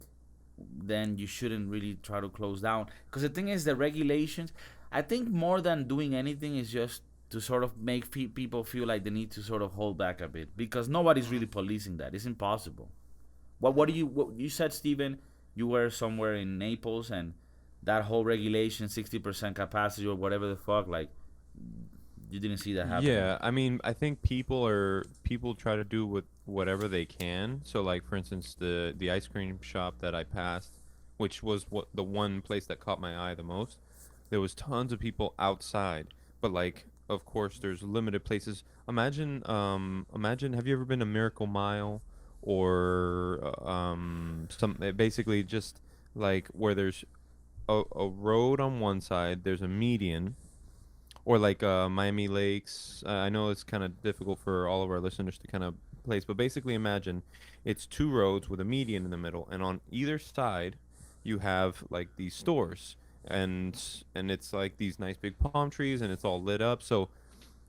then you shouldn't really try to close down. Because the thing is, the regulations, I think more than doing anything is just to sort of make people feel like they need to sort of hold back a bit. Because nobody's really policing that. It's impossible. What you said, Steven, you were somewhere in Naples and that whole regulation, 60% capacity or whatever the fuck, like, you didn't see that happen.
Yeah, I mean, I think people try to do whatever they can. So, like for instance, the ice cream shop that I passed, which was the one place that caught my eye the most, there was tons of people outside. But like, of course, there's limited places. Imagine, have you ever been to Miracle Mile, or basically just like where there's a road on one side, there's a median, or like Miami Lakes. I know it's kind of difficult for all of our listeners to kind of place, but basically imagine it's two roads with a median in the middle, and on either side you have like these stores, and it's like these nice big palm trees, and it's all lit up. So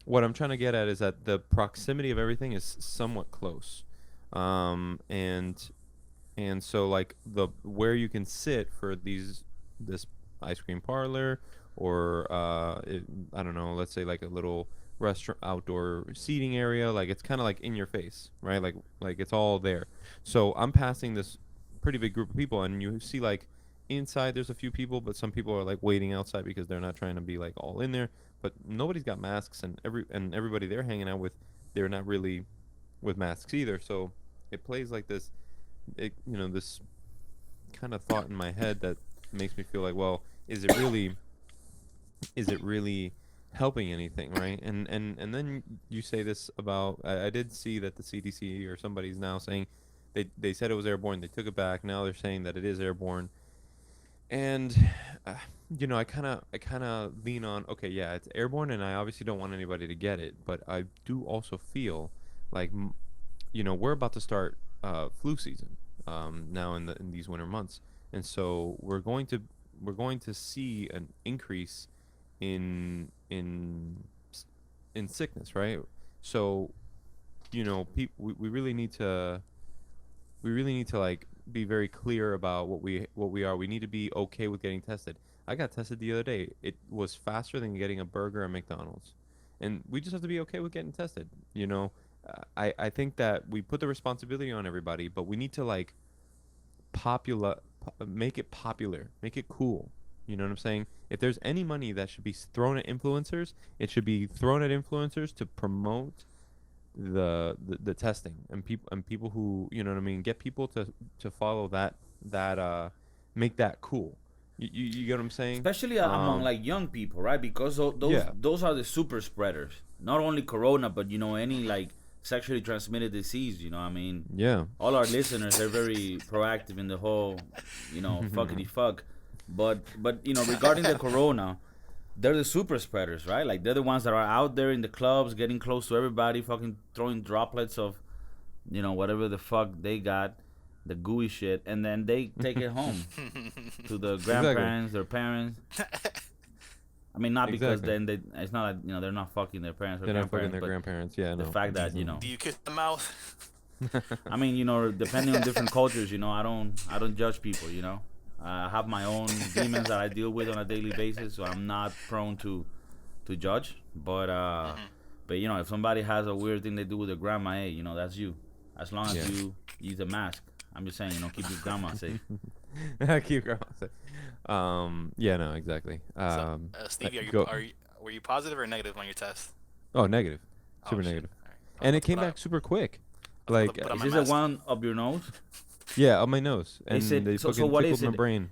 what I'm trying to get at is that the proximity of everything is somewhat close, and so like the where you can sit for this ice cream parlor, or I don't know, let's say like a little restaurant outdoor seating area, like it's kind of like in your face, right? Like it's all there. So I'm passing this pretty big group of people, and you see like inside there's a few people, but some people are like waiting outside because they're not trying to be like all in there. But nobody's got masks, and everybody they're hanging out with, they're not really with masks either. So it plays like this, this kind of thought in my head that makes me feel like, well, is it really helping anything, right? And then you say this about, I did see that the CDC or somebody's now saying they said it was airborne, they took it back, now they're saying that it is airborne. And I kind of lean on, okay, yeah, it's airborne, and I obviously don't want anybody to get it, but I do also feel like we're about to start flu season now in these winter months, and so we're going to see an increase in sickness, right? So we really need to like be very clear about what we are. We need to be okay with getting tested. I got tested the other day. It was faster than getting a burger at McDonald's, and we just have to be okay with getting tested. I think that we put the responsibility on everybody, but we need to like make it popular, make it cool. You know what I'm saying? If there's any money that should be thrown at influencers, it should be thrown at influencers to promote the testing, and people who, you know what I mean, get people to follow that make that cool. You get what I'm saying?
Especially among like young people, right? Because those are the super spreaders. Not only corona, but any like sexually transmitted disease. I mean,
yeah.
All our listeners are very proactive in the whole, fuckity fuck. But regarding the corona, they're the super spreaders, right? Like they're the ones that are out there in the clubs, getting close to everybody, fucking throwing droplets of, whatever the fuck they got, the gooey shit, and then they take it home to the grandparents, their parents. I mean, not because then it's not like, they're not fucking their parents or
they're
grandparents.
Not fucking their grandparents, yeah.
The fact that,
Do you kiss the mouth?
I mean, depending on different cultures, I don't judge people, I have my own demons that I deal with on a daily basis, so I'm not prone to judge. But if somebody has a weird thing they do with their grandma, hey, that's you. As long as you use a mask. I'm just saying, keep your grandma safe.
Keep grandma safe. Yeah, no, exactly.
Stevie, were you positive or negative on your test?
Oh, negative. Super negative. Right. And it came back super quick. Like,
is this the one up your nose?
Yeah, on my nose, and they
so what is
my
it?
brain.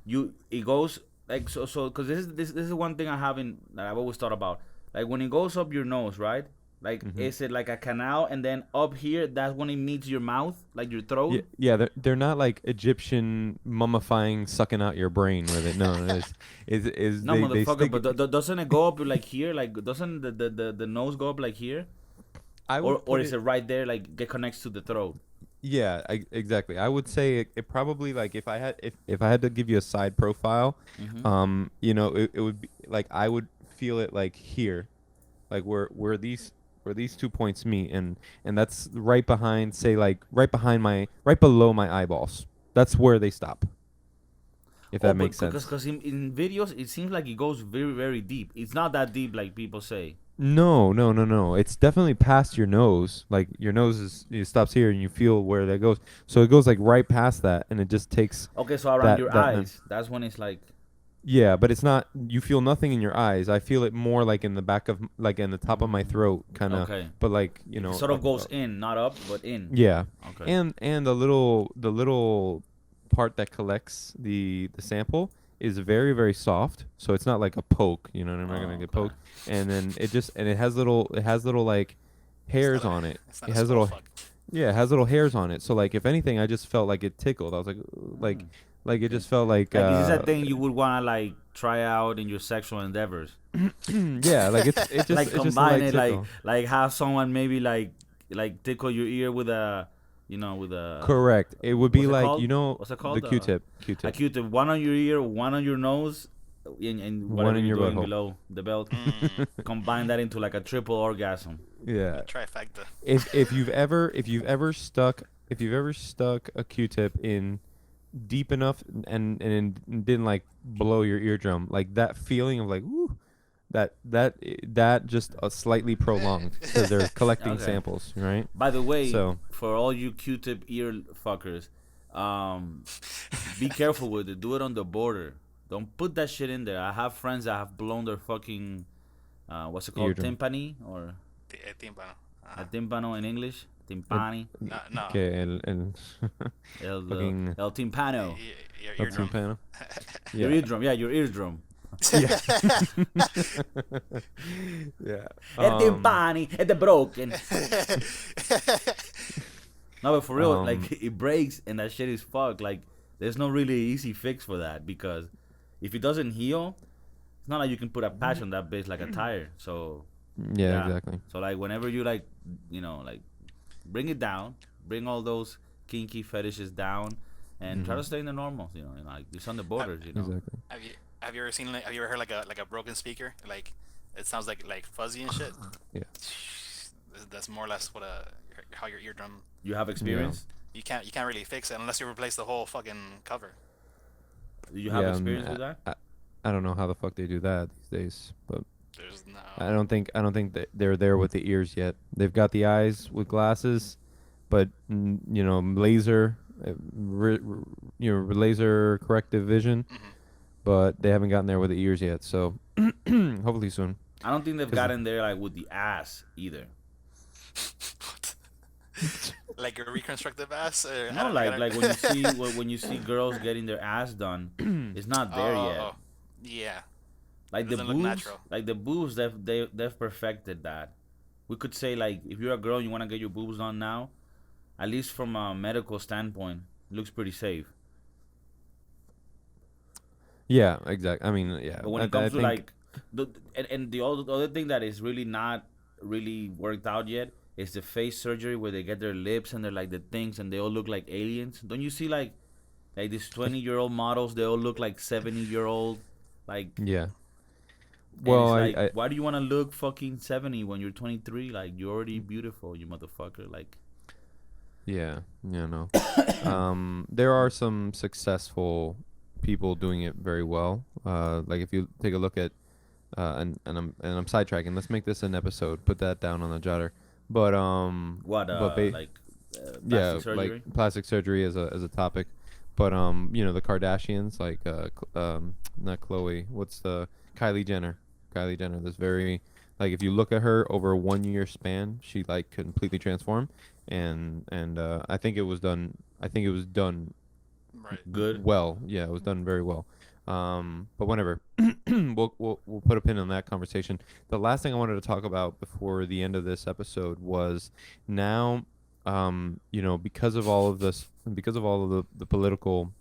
It goes like so because this is one thing that I've always thought about. Like when it goes up your nose, right? Like,
Mhm.
is it like a canal, and then up here, that's when it meets your mouth, like your throat?
Yeah, yeah, they're not like Egyptian mummifying, sucking out your brain with it. No, is
No,
they
motherfucker,
stick.
but doesn't it go up like here? Like, doesn't the nose go up like here?
I would
Or
put
is
it.
it right there, like, it connects to the throat?
Yeah, exactly. I would say it probably like if I had to give you a side profile,
Mm-hmm.
it would be like I would feel it like here, like where these 2 points meet, and that's right behind, say like right below my eyeballs. That's where they stop. If
Oh,
that
but
makes
because
sense.
in videos, it seems like it goes very, very deep. It's not that deep like people say.
No, no, no, no. It's definitely past your nose. Like your nose it stops here, and you feel where that goes. So it goes like right past that, and it just takes
Okay, so around
that
your
that no.
eyes, that's when it's like,
Yeah, but it's not. You feel nothing in your eyes. I feel it more like in the back of, like in the top of my throat, kind of.
okay.
But like
It sort of goes in, not up, but in.
yeah,
Okay.
and the little part that collects the sample is very very soft. So it's not like a poke. You know, I'm not gonna
Oh,
get
okay.
poked. And then it has little like hairs on it.
It's not
It
a
has
skull
little
fuck.
yeah, it has little hairs on it. So like if anything, I just felt like it tickled. I was like
Mm.
like it
Okay.
just felt like
Like, is this a thing you would wanna like try out in your sexual endeavors?
yeah, like
Like,
it's just a
combine
light
it,
tickle.
like have someone maybe like tickle your ear with a, with a,
Correct. It would be
what's it
like
called? What's it
the
called?
Q-tip,
A
Q-tip,
Q-tip, one on your ear, one on your nose, and
one
whatever
in
you're
your
doing
butthole.
below the belt.
Mm,
Combine that into like a triple orgasm.
Yeah.
trifecta.
If you've ever stuck a Q-tip in deep enough and didn't like blow your eardrum, like that feeling of like woo, that just slightly prolonged because they're collecting
Okay.
samples, right?
By the way,
So
for all you Q-tip ear fuckers, be careful with it. Do it on the border. Don't put that shit in there. I have friends that have blown their fucking, what's it called,
eardrum.
timpani, or
Tímpano.
a
Uh-huh.
timpano in English,
El,
timpani,
No, no.
que el fucking
el timpano,
Your
el
eardrum.
timpano.
your
Yeah.
eardrum. Yeah, your eardrum.
Yeah. Yeah.
El timpani, it's broken. No, but for real, like, it breaks and that shit is fucked. Like, there's no really easy fix for that, because if it doesn't heal, it's not like you can put a patch on that bitch like a tire. So
Yeah,
yeah.
exactly.
So like whenever you like, like, bring it down, bring all those kinky fetishes down, and try to stay in the normals. Like, it's on the borders.
Exactly.
Have you ever seen have you ever heard like a broken speaker? Like it sounds like fuzzy and shit.
Yeah.
That's more or less what how your eardrum.
You have experience.
You can't really fix it unless you replace the whole fucking cover.
Do you have
Yeah,
experience with that?
I don't know how the fuck they do that these days, but
There's no.
I don't think that they're there with the ears yet. They've got the eyes with glasses, but laser, laser corrective vision,
Mhm.
but they haven't gotten there with the ears yet. So hopefully soon.
I don't think they've
'Cause-
gotten there like with the ass either.
Like a reconstructive ass? I
No,
don't-
like
I
like
don't-
when you see when you see girls getting their ass done, it's not there
Oh,
yet.
oh, yeah.
Like
It
the
doesn't look
boobs,
natural.
they've perfected that. We could say, like, if you're a girl and you want to get your boobs done now, at least from a medical standpoint, it looks pretty safe.
Yeah, exactly. I mean, yeah.
But when
I
it comes to
think
like, and the other thing that is really not really worked out yet is the face surgery where they get their lips and they're like the things and they all look like aliens. Don't you see like these 20-year-old models? They all look like 70-year-old. Like,
yeah.
and
Well,
it's like,
I
why do you want to look fucking 70 when you're 23? Like, you're already beautiful, you motherfucker. Like,
yeah, no. There are some successful people doing it very well. Like if you take a look at, and I'm sidetracking. Let's make this an episode. Put that down on the jotter. But
what? Like,
yeah,
plastic surgery?
like plastic surgery as a topic. But the Kardashians, like not Chloe. What's the Kylie Jenner? Kylie Jenner. This very, like, if you look at her over a 1 year span, she like completely transformed. And I think it was done. I think it was done
Right.
Good.
well. Yeah, it was done very well. But whenever we'll put a pin on that conversation. The last thing I wanted to talk about before the end of this episode was now, because of all of this, because of all of the political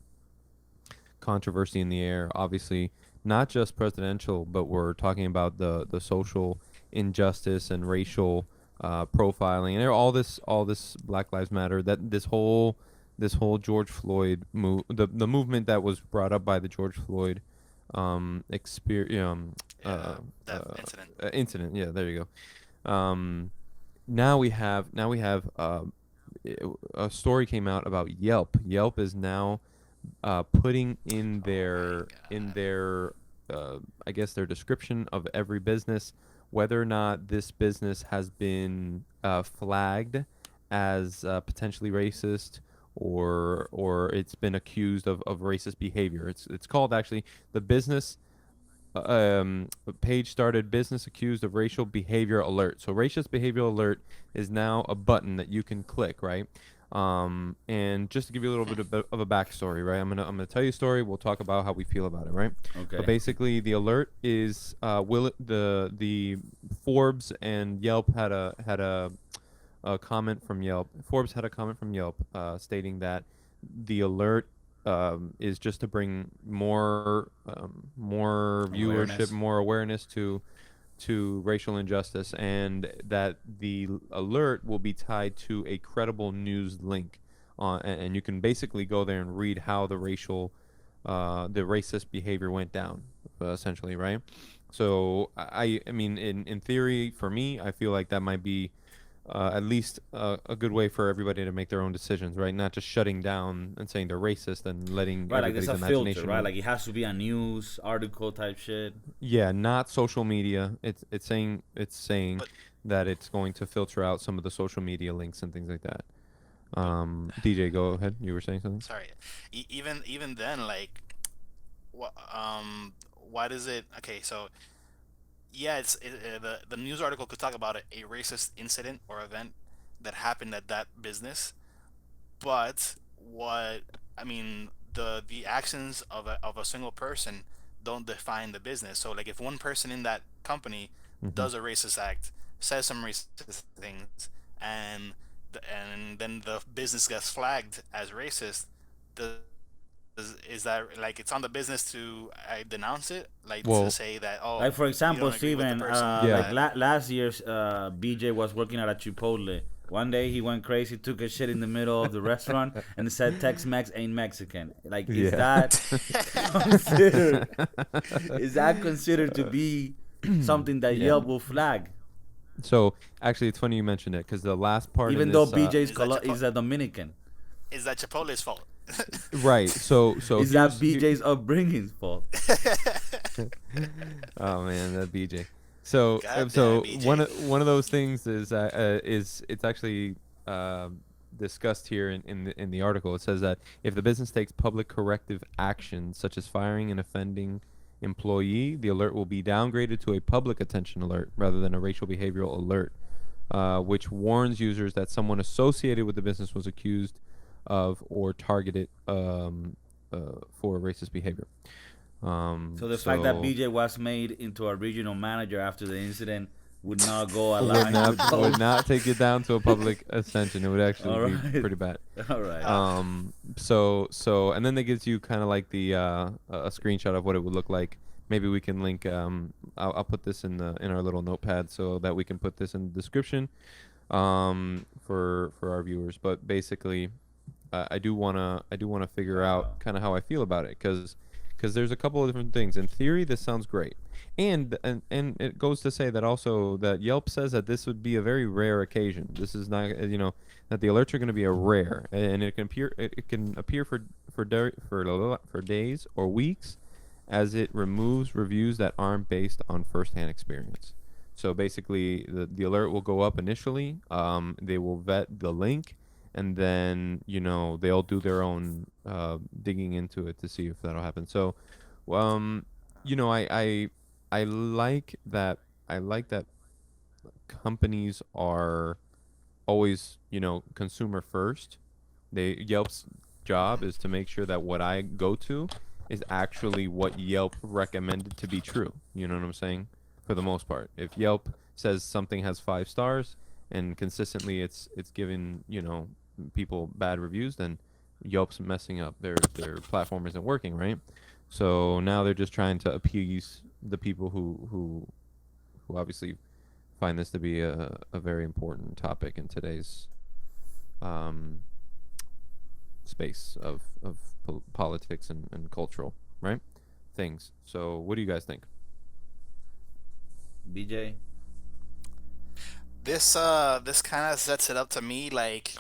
controversy in the air, obviously not just presidential, but we're talking about the social injustice and racial profiling, and all this Black Lives Matter, that this whole George Floyd the movement that was brought up by the George Floyd
that incident.
incident. Yeah, there you go. Now we have a story came out about Yelp. Yelp is now putting in
Oh my
their I guess their description of every business whether or not this business has been flagged as potentially racist, or it's been accused of racist behavior. It's called, actually, the business page started business accused of racial behavior alert. So racist behavioral alert is now a button that you can click, right? And just to give you a little bit of a backstory, right? I'm gonna tell you a story. We'll talk about how we feel about it, right? But
Okay.
basically, the alert is the Forbes and Yelp had a comment from Yelp. Forbes had a comment from Yelp stating that the alert is just to bring more viewership,
Awareness.
more awareness to racial injustice, and that the alert will be tied to a credible news link, and you can basically go there and read how the racist behavior went down, essentially, right? So I mean, in theory, for me, I feel like that might be at least a good way for everybody to make their own decisions, right? Not just shutting down and saying they're racist and letting
Right, like there's
everybody's
a filter,
imagination
right?
run.
Like it has to be a news article type shit.
Yeah, not social media. It's saying
But
that it's going to filter out some of the social media links and things like that. DJ, go ahead. You were saying something?
sorry, even then, like, what why does it? Okay, so yeah, the news article could talk about a racist incident or event that happened at that business, but what I mean, the actions of a single person don't define the business. So like, if one person in that company
Mm-hmm.
does a racist act, says some racist things, and and then the business gets flagged as racist, does is that, like, it's on the business to denounce it, like to
Well,
say that, oh,
Like for
we
example,
don't agree with the
Steven,
person
yeah.
like
that.
last year, BJ was working at a Chipotle. One day he went crazy, took a shit in the middle of the restaurant, and said Tex-Mex ain't Mexican. Like, is
Yeah.
that considered? Is that considered to be something that
Yeah.
Yelp will flag?
So actually, it's funny you mentioned it, because the last part in
Even though
this,
BJ
is that
is a Dominican,
is that Chipotle's fault?
right? So
is that
here.
BJ's upbringing's fault?
Oh man, that BJ. So
God damn,
so one
BJ.
one of those things is it's actually discussed here in the article. It says that if the business takes public corrective action such as firing an offending employee, the alert will be downgraded to a public attention alert rather than a racial behavioral alert, which warns users that someone associated with the business was accused of or targeted for racist behavior.
So the fact that BJ was made into a regional manager after the incident would not go aligned with
would
those.
not take it down to a public ascension. It would actually
All
be
right.
pretty bad.
All right.
So and then they gives you kind of like the a screenshot of what it would look like. Maybe we can link. I'll put this in our little notepad so that we can put this in the description, for our viewers. But basically, I do wanna figure out kind of how I feel about it, because there's a couple of different things. In theory, this sounds great, and it goes to say that also that Yelp says that this would be a very rare occasion. This is not, that the alerts are going to be a rare, and it can appear for days or weeks, as it removes reviews that aren't based on firsthand experience. So basically, the alert will go up initially. They will vet the link, and then they'll do their own digging into it to see if that'll happen. So, um, I like that. I like that companies are always, consumer first. Yelp's job is to make sure that what I go to is actually what Yelp recommended to be true. You know what I'm saying? For the most part, if Yelp says something has 5 stars and consistently it's giving, you know, people bad reviews, then Yelp's messing up. Their platform isn't working, right? So now they're just trying to appease the people who obviously find this to be a very important topic in today's um, space of politics and cultural, right, things. So what do you guys think?
BJ.
This kind of sets it up to me like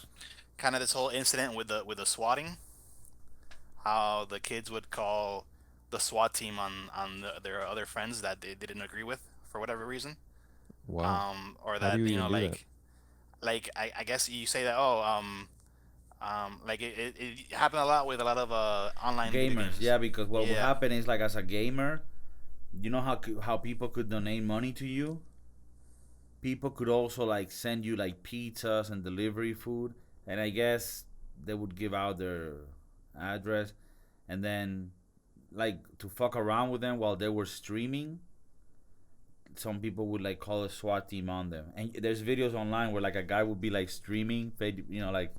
kind of this whole incident with the swatting, how the kids would call the SWAT team on their other friends that they didn't agree with for whatever reason,
Wow.
or
How do
that
you even do that?
I guess you say that like it happened a lot with a lot of online video
Gamers,
games.
yeah, because what would
Yeah,
happen is like as a gamer, you know how people could donate money to you. People could also like send you like pizzas and delivery food, and I guess they would give out their address, and then like to fuck around with them while they were streaming. Some people would like call a SWAT team on them, and there's videos online where like a guy would be like streaming, you know, like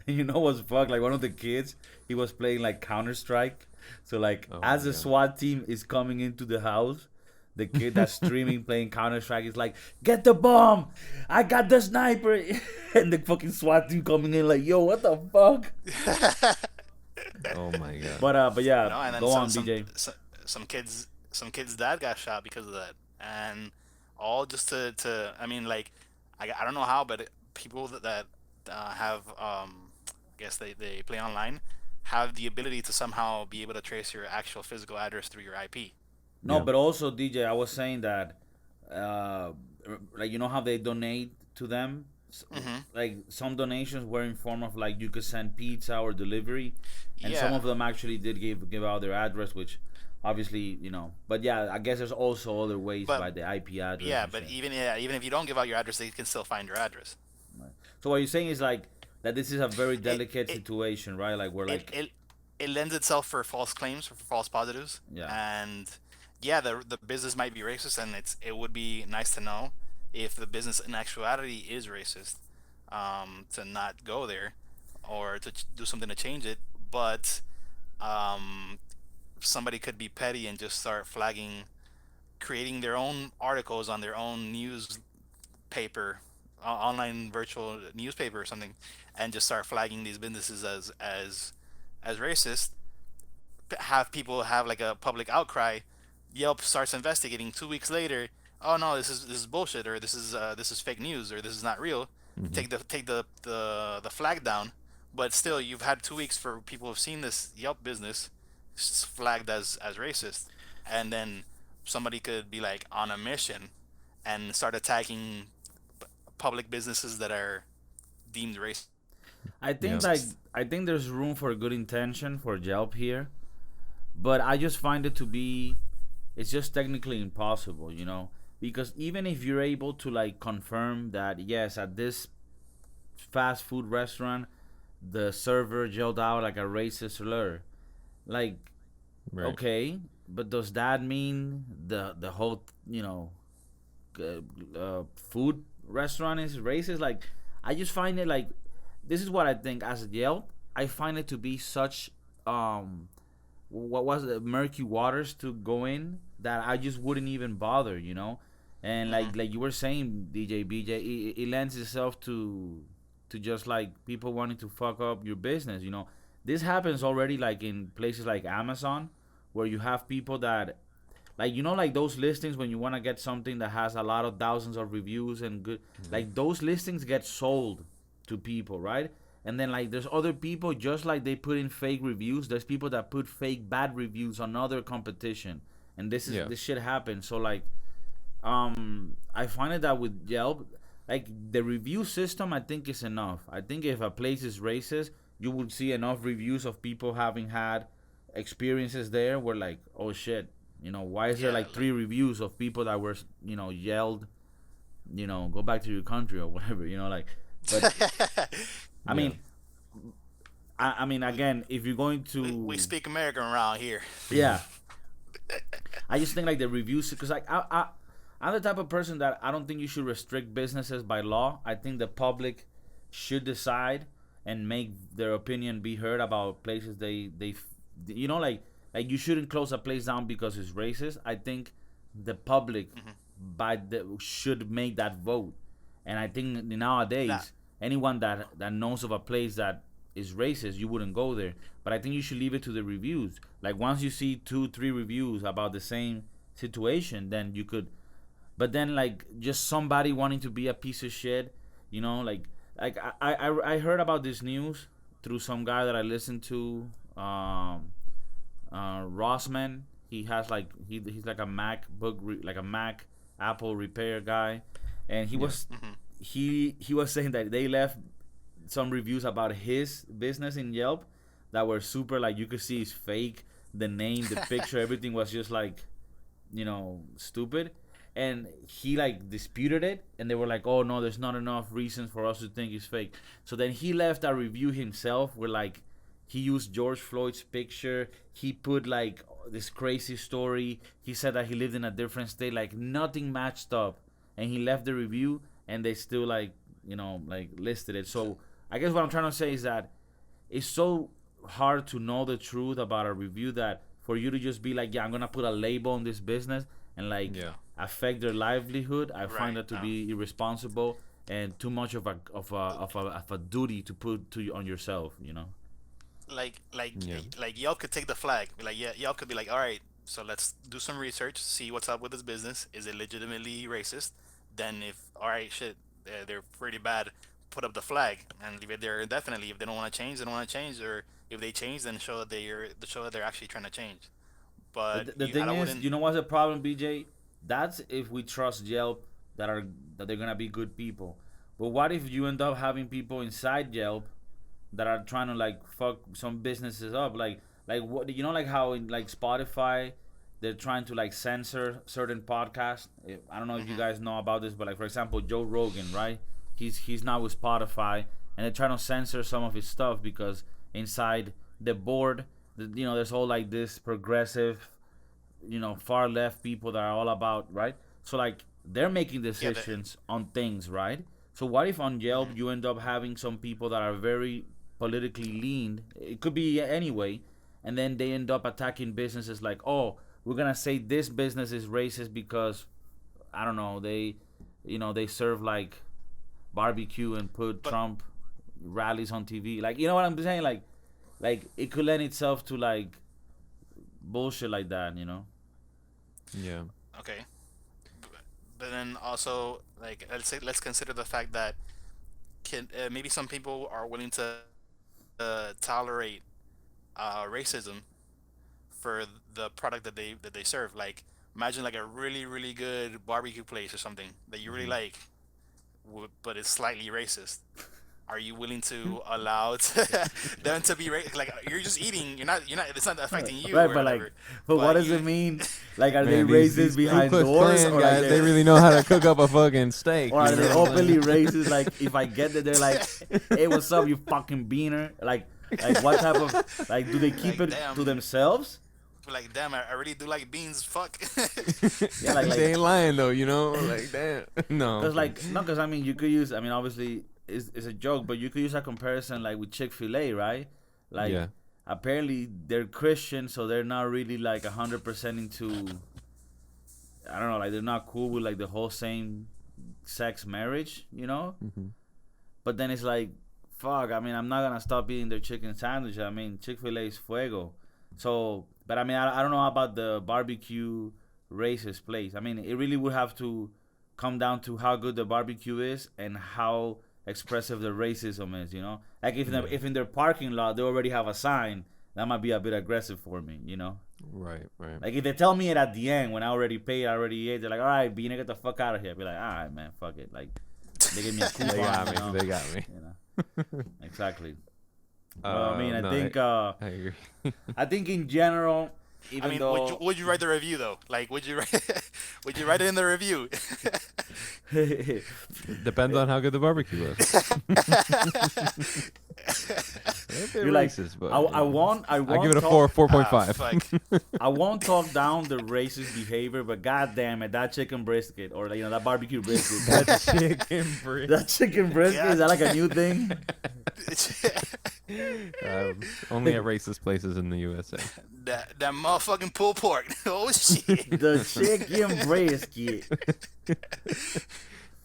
you know what's fuck? Like one of the kids, he was playing like Counter Strike. So like
Oh
as
my
the
god.
SWAT team is coming into the house, the kid that's streaming playing Counter Strike is like, "Get the bomb! I got the sniper!" And the fucking SWAT team coming in like, "Yo, what the fuck?"
Oh my god.
But yeah,
and then
go on, BJ.
some kids dad got shot because of that, and all just to I mean like I don't know how, but people that have I guess they play online have the ability to somehow be able to trace your actual physical address through your IP.
No,
Yeah.
but also DJ, I was saying that, uh, like you know how they donate to them.
Hmm.
Like some donations were in form of like you could send pizza or delivery, and some
Yeah,
of them actually did give out their address, which obviously you know. But yeah, I guess there's also other ways
but
by the IP address
yeah,
and
but
shit.
even if you don't give out your address, they can still find your address.
Right. So what you're saying is like that this is a very
It
delicate
it
situation, right? Like we're
it
like,
it, it lends itself for false claims, for false positives,
yeah.
and yeah, the business might be racist, and it would be nice to know if the business in actuality is racist, to not go there or to do something to change it. But um, somebody could be petty and just start flagging, creating their own articles on their own newspaper, online virtual newspaper or something, and just start flagging these businesses as racist. Have people have like a public outcry. Yelp starts investigating. 2 weeks later, oh no, this is bullshit, or this is fake news, or this is not real.
Hmm.
Take the flag down. But still, you've had 2 weeks for people who've seen this Yelp business flagged as racist, and then somebody could be like on a mission and start attacking public businesses that are deemed racist.
I think
Yeah.
like I think there's room for good intention for Yelp here, but I just find it to be it's just technically impossible, you know, because even if you're able to like confirm that yes, at this fast food restaurant the server yelled out like a racist slur, like
Right.
okay, but does that mean the whole you know food restaurant is racist? Like I just find it like this is what I think as Yelp. I find it to be such what was it, murky waters to go in that I just wouldn't even bother, you know. And
Hmm.
like you were saying, DJ BJ, it lends itself to just like people wanting to fuck up your business, you know. This happens already like in places like Amazon, where you have people that like you know like those listings when you want to get something that has a lot of thousands of reviews and good
Hmm.
like those listings get sold to people, right? And then like there's other people just like they put in fake reviews, there's people that put fake bad reviews on other competition, and
Yeah.
this shit happens. So like I find it that with Yelp, like the review system I think is enough. I think if a place is racist, you would see enough reviews of people having had experiences there where like, oh shit, you know, why is there
Yeah,
like
like
3 reviews of people that were, you know, yelled, you know, go back to your country or whatever, you know, like, but I
Yeah.
mean, I mean, again, if you're going to,
We speak American around here.
yeah, I just think like the reviews, because like I'm the type of person that I don't think you should restrict businesses by law. I think the public should decide and make their opinion be heard about places they you know, like you shouldn't close a place down because it's racist. I think the public should make that vote, and I think nowadays
That
anyone that knows of a place that is racist, you wouldn't go there. But I think you should leave it to the reviews. Like once you see 2-3 reviews about the same situation, then you could. But then like just somebody wanting to be a piece of shit, you know, like I heard about this news through some guy that I listened to, Rossman. He has like he's like a like a Mac Apple repair guy, and he was saying that they left some reviews about his business in Yelp that were super, like you could see it's fake. The name, the picture, everything was just like, you know, stupid. And he like disputed it, and they were like, "Oh no, there's not enough reasons for us to think it's fake." So then he left a review himself, where like he used George Floyd's picture. He put like this crazy story. He said that he lived in a different state, like nothing matched up, and he left the review, and they still like, you know, like listed it. So I guess what I'm trying to say is that it's so hard to know the truth about a review that for you to just be like, yeah, I'm gonna put a label on this business and like affect their livelihood. I find that to be irresponsible and too much of a duty to put on yourself, you know.
Like y'all could take the flag. Like, yeah, y'all could be like, all right, so let's do some research, see what's up with this business. Is it legitimately racist? Then if all right, shit, they're pretty bad. Put up the flag and leave it there indefinitely. If they don't want to change, they don't want to change, or if they change, then show that they're actually trying to change. But
The thing is, you know what's the problem, BJ? That's if we trust Yelp that they're gonna be good people. But what if you end up having people inside Yelp that are trying to like fuck some businesses up? Like what, you know, like how in like Spotify they're trying to like censor certain podcasts. I don't know if you guys know about this, but like for example, Joe Rogan, right? He's now with Spotify, and they're trying to censor some of his stuff because inside the board, you know, there's all like this progressive, you know, far left people that are all about, right? So like they're making decisions on things, right? So what if on Yelp you end up having some people that are very politically leaned? It could be anyway, and then they end up attacking businesses like, oh, we're gonna say this business is racist because I don't know, they serve like barbecue and put Trump rallies on TV. Like, you know what I'm saying? Like it could lend itself to like bullshit like that, you know?
Yeah.
Okay, but then also like let's consider the fact that maybe some people are willing to tolerate racism for the product that they serve. Like imagine like a really good barbecue place or something that you really like, but it's slightly racist. Are you willing to allow them to be like you're just eating? You're not. It's not affecting you
Right,
or
but
whatever.
like, but what does it mean? Like, are they
Man,
racist
these
behind
Ku Klux
doors,
Klan
or
guys,
like
they really know how to cook up a fucking steak.
or are
you
they
know what I'm
openly
saying?
racist? Like, if I get there, they're like, "Hey, what's up, you fucking beaner?" Like what type of like? Do they keep
Like,
it
damn.
to themselves?
Like damn, I really do like beans. Fuck.
Yeah, like
They ain't lying though, you know? Like damn. No.
Because like no, because I mean you could use. I mean obviously it's a joke, but you could use a comparison like with Chick-fil-A, right? Like
Yeah.
apparently they're Christian, so they're not really like 100% into. I don't know, like they're not cool with like the whole same sex marriage, you know.
Mhm.
But then it's like, fuck. I mean, I'm not gonna stop eating their chicken sandwich. I mean, Chick-fil-A is fuego. So, but I mean, I don't know about the barbecue racist place. I mean, it really would have to come down to how good the barbecue is and how expressive the racism is. You know, like if in their parking lot they already have a sign, that might be a bit aggressive for me. You know.
Right, right.
Like if they tell me it at the end when I already paid, I already ate, they're like, all right, Beanie, get the fuck out of here. I'd be like, all right, man, fuck it. Like they give me a coupon.
They got me.
You know?
They got me.
You know? Exactly. Well, I mean, I
No,
think
I agree.
I think in general, even
I mean,
though
would you write the review though? Like, would you write would you write it in the review?
Depends on how good the barbecue was. They're
you're like,
racist, but
I won't
I give it a
talk,
4.5.
Fuck.
I won't talk down the racist behavior, but god damn it, that chicken brisket or that barbecue brisket,
That chicken brisket.
that chicken brisket, is that like a new thing?
Only at racist places in the USA.
that motherfucking pulled pork. Oh shit.
The chicken brisket.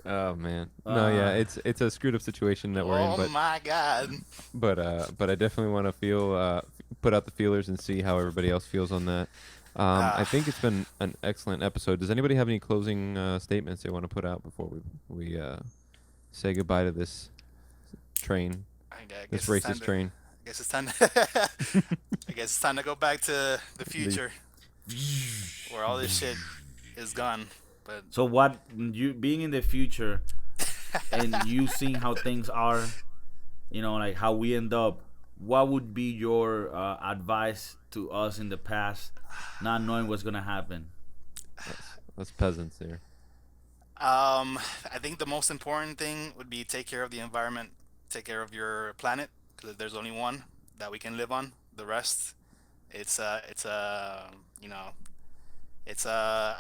Oh man, no, yeah, it's a screwed up situation that we're in,
Oh my god.
but I definitely want to put out the feelers and see how everybody else feels on that. I think it's been an excellent episode. Does anybody have any closing statements they want to put out before we say goodbye to this train, this racist train?
I guess it's time. I guess it's time to go back to the future, where all this shit is gone. But
So what you being in the future and you seeing how things are, like how we end up, what would be your advice to us in the past, not knowing what's gonna happen?
That's peasants here.
I think the most important thing would be take care of the environment, take care of your planet, because there's only one that we can live on. The rest, it's a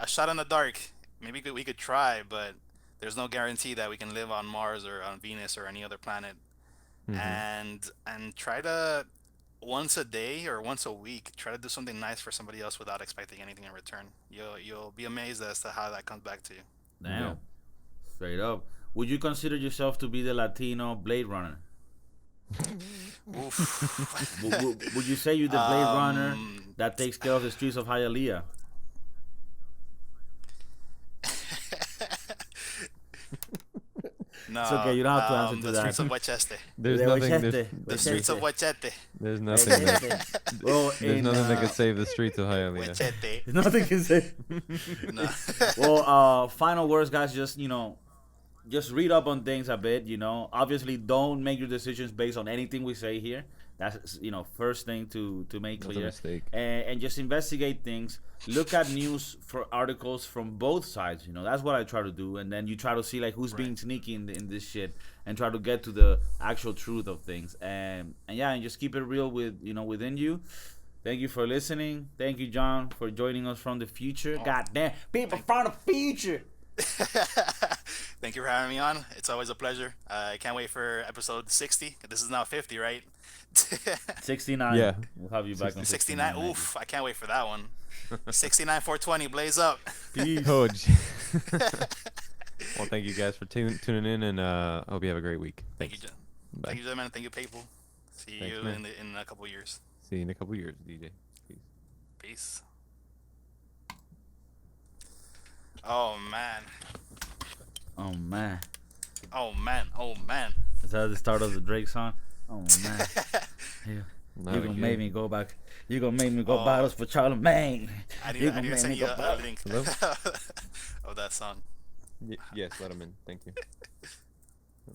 shot in the dark. Maybe we could try, but there's no guarantee that we can live on Mars or on Venus or any other planet. And try to once a day or once a week try to do something nice for somebody else without expecting anything in return. You'll be amazed as to how that comes back to you.
Damn,
Yeah.
straight up. Would you consider yourself to be the Latino Blade Runner?
Oof.
Would you say you're the Blade Runner that takes care of the streets of Hialeah?
No,
It's okay, you don't have to answer to
the
that.
streets of Westchester.
There's
De
nothing.
Ochete.
The streets of Wachete.
There's nothing.
Well,
There's nothing that could save the streets of Hialeah.
Wachete.
nothing can say.
No.
Well, final words, guys. Just read up on things a bit. Obviously, don't make your decisions based on anything we say here. That's first thing to make
That's a
clear.
mistake.
And just investigate things. Look at news for articles from both sides. That's what I try to do. And then you try to see like who's being sneaky in this shit, and try to get to the actual truth of things. And just keep it real within you. Thank you for listening. Thank you, John, for joining us from the future. God damn, people from the future.
Thank you for having me on. It's always a pleasure. I can't wait for episode 60. This is now 50, right?
69.
Yeah.
We'll have you back on
69. Oof, I can't wait for that one. 69 420, blaze up.
Peace.
Oh, well, thank you guys for tuning in, and I hope you have a great week.
Thank you,
Thanks.
John. Thank you, gentlemen. Thank you, people. See
Thanks,
you
man.
in a couple years.
See you in a couple years, DJ. Peace.
Peace. Oh man.
Oh man.
Oh man. Oh man.
Is that the start of the Drake song? Oh man. You
Now
gonna
we
make
can-
me go back. You gonna make me go
Oh.
bottles for Charlemagne.
I
You
need
gonna
to
make
send
me
you
go
a
back.
link
Hello?
of that song.
Yes, let him in. Thank you.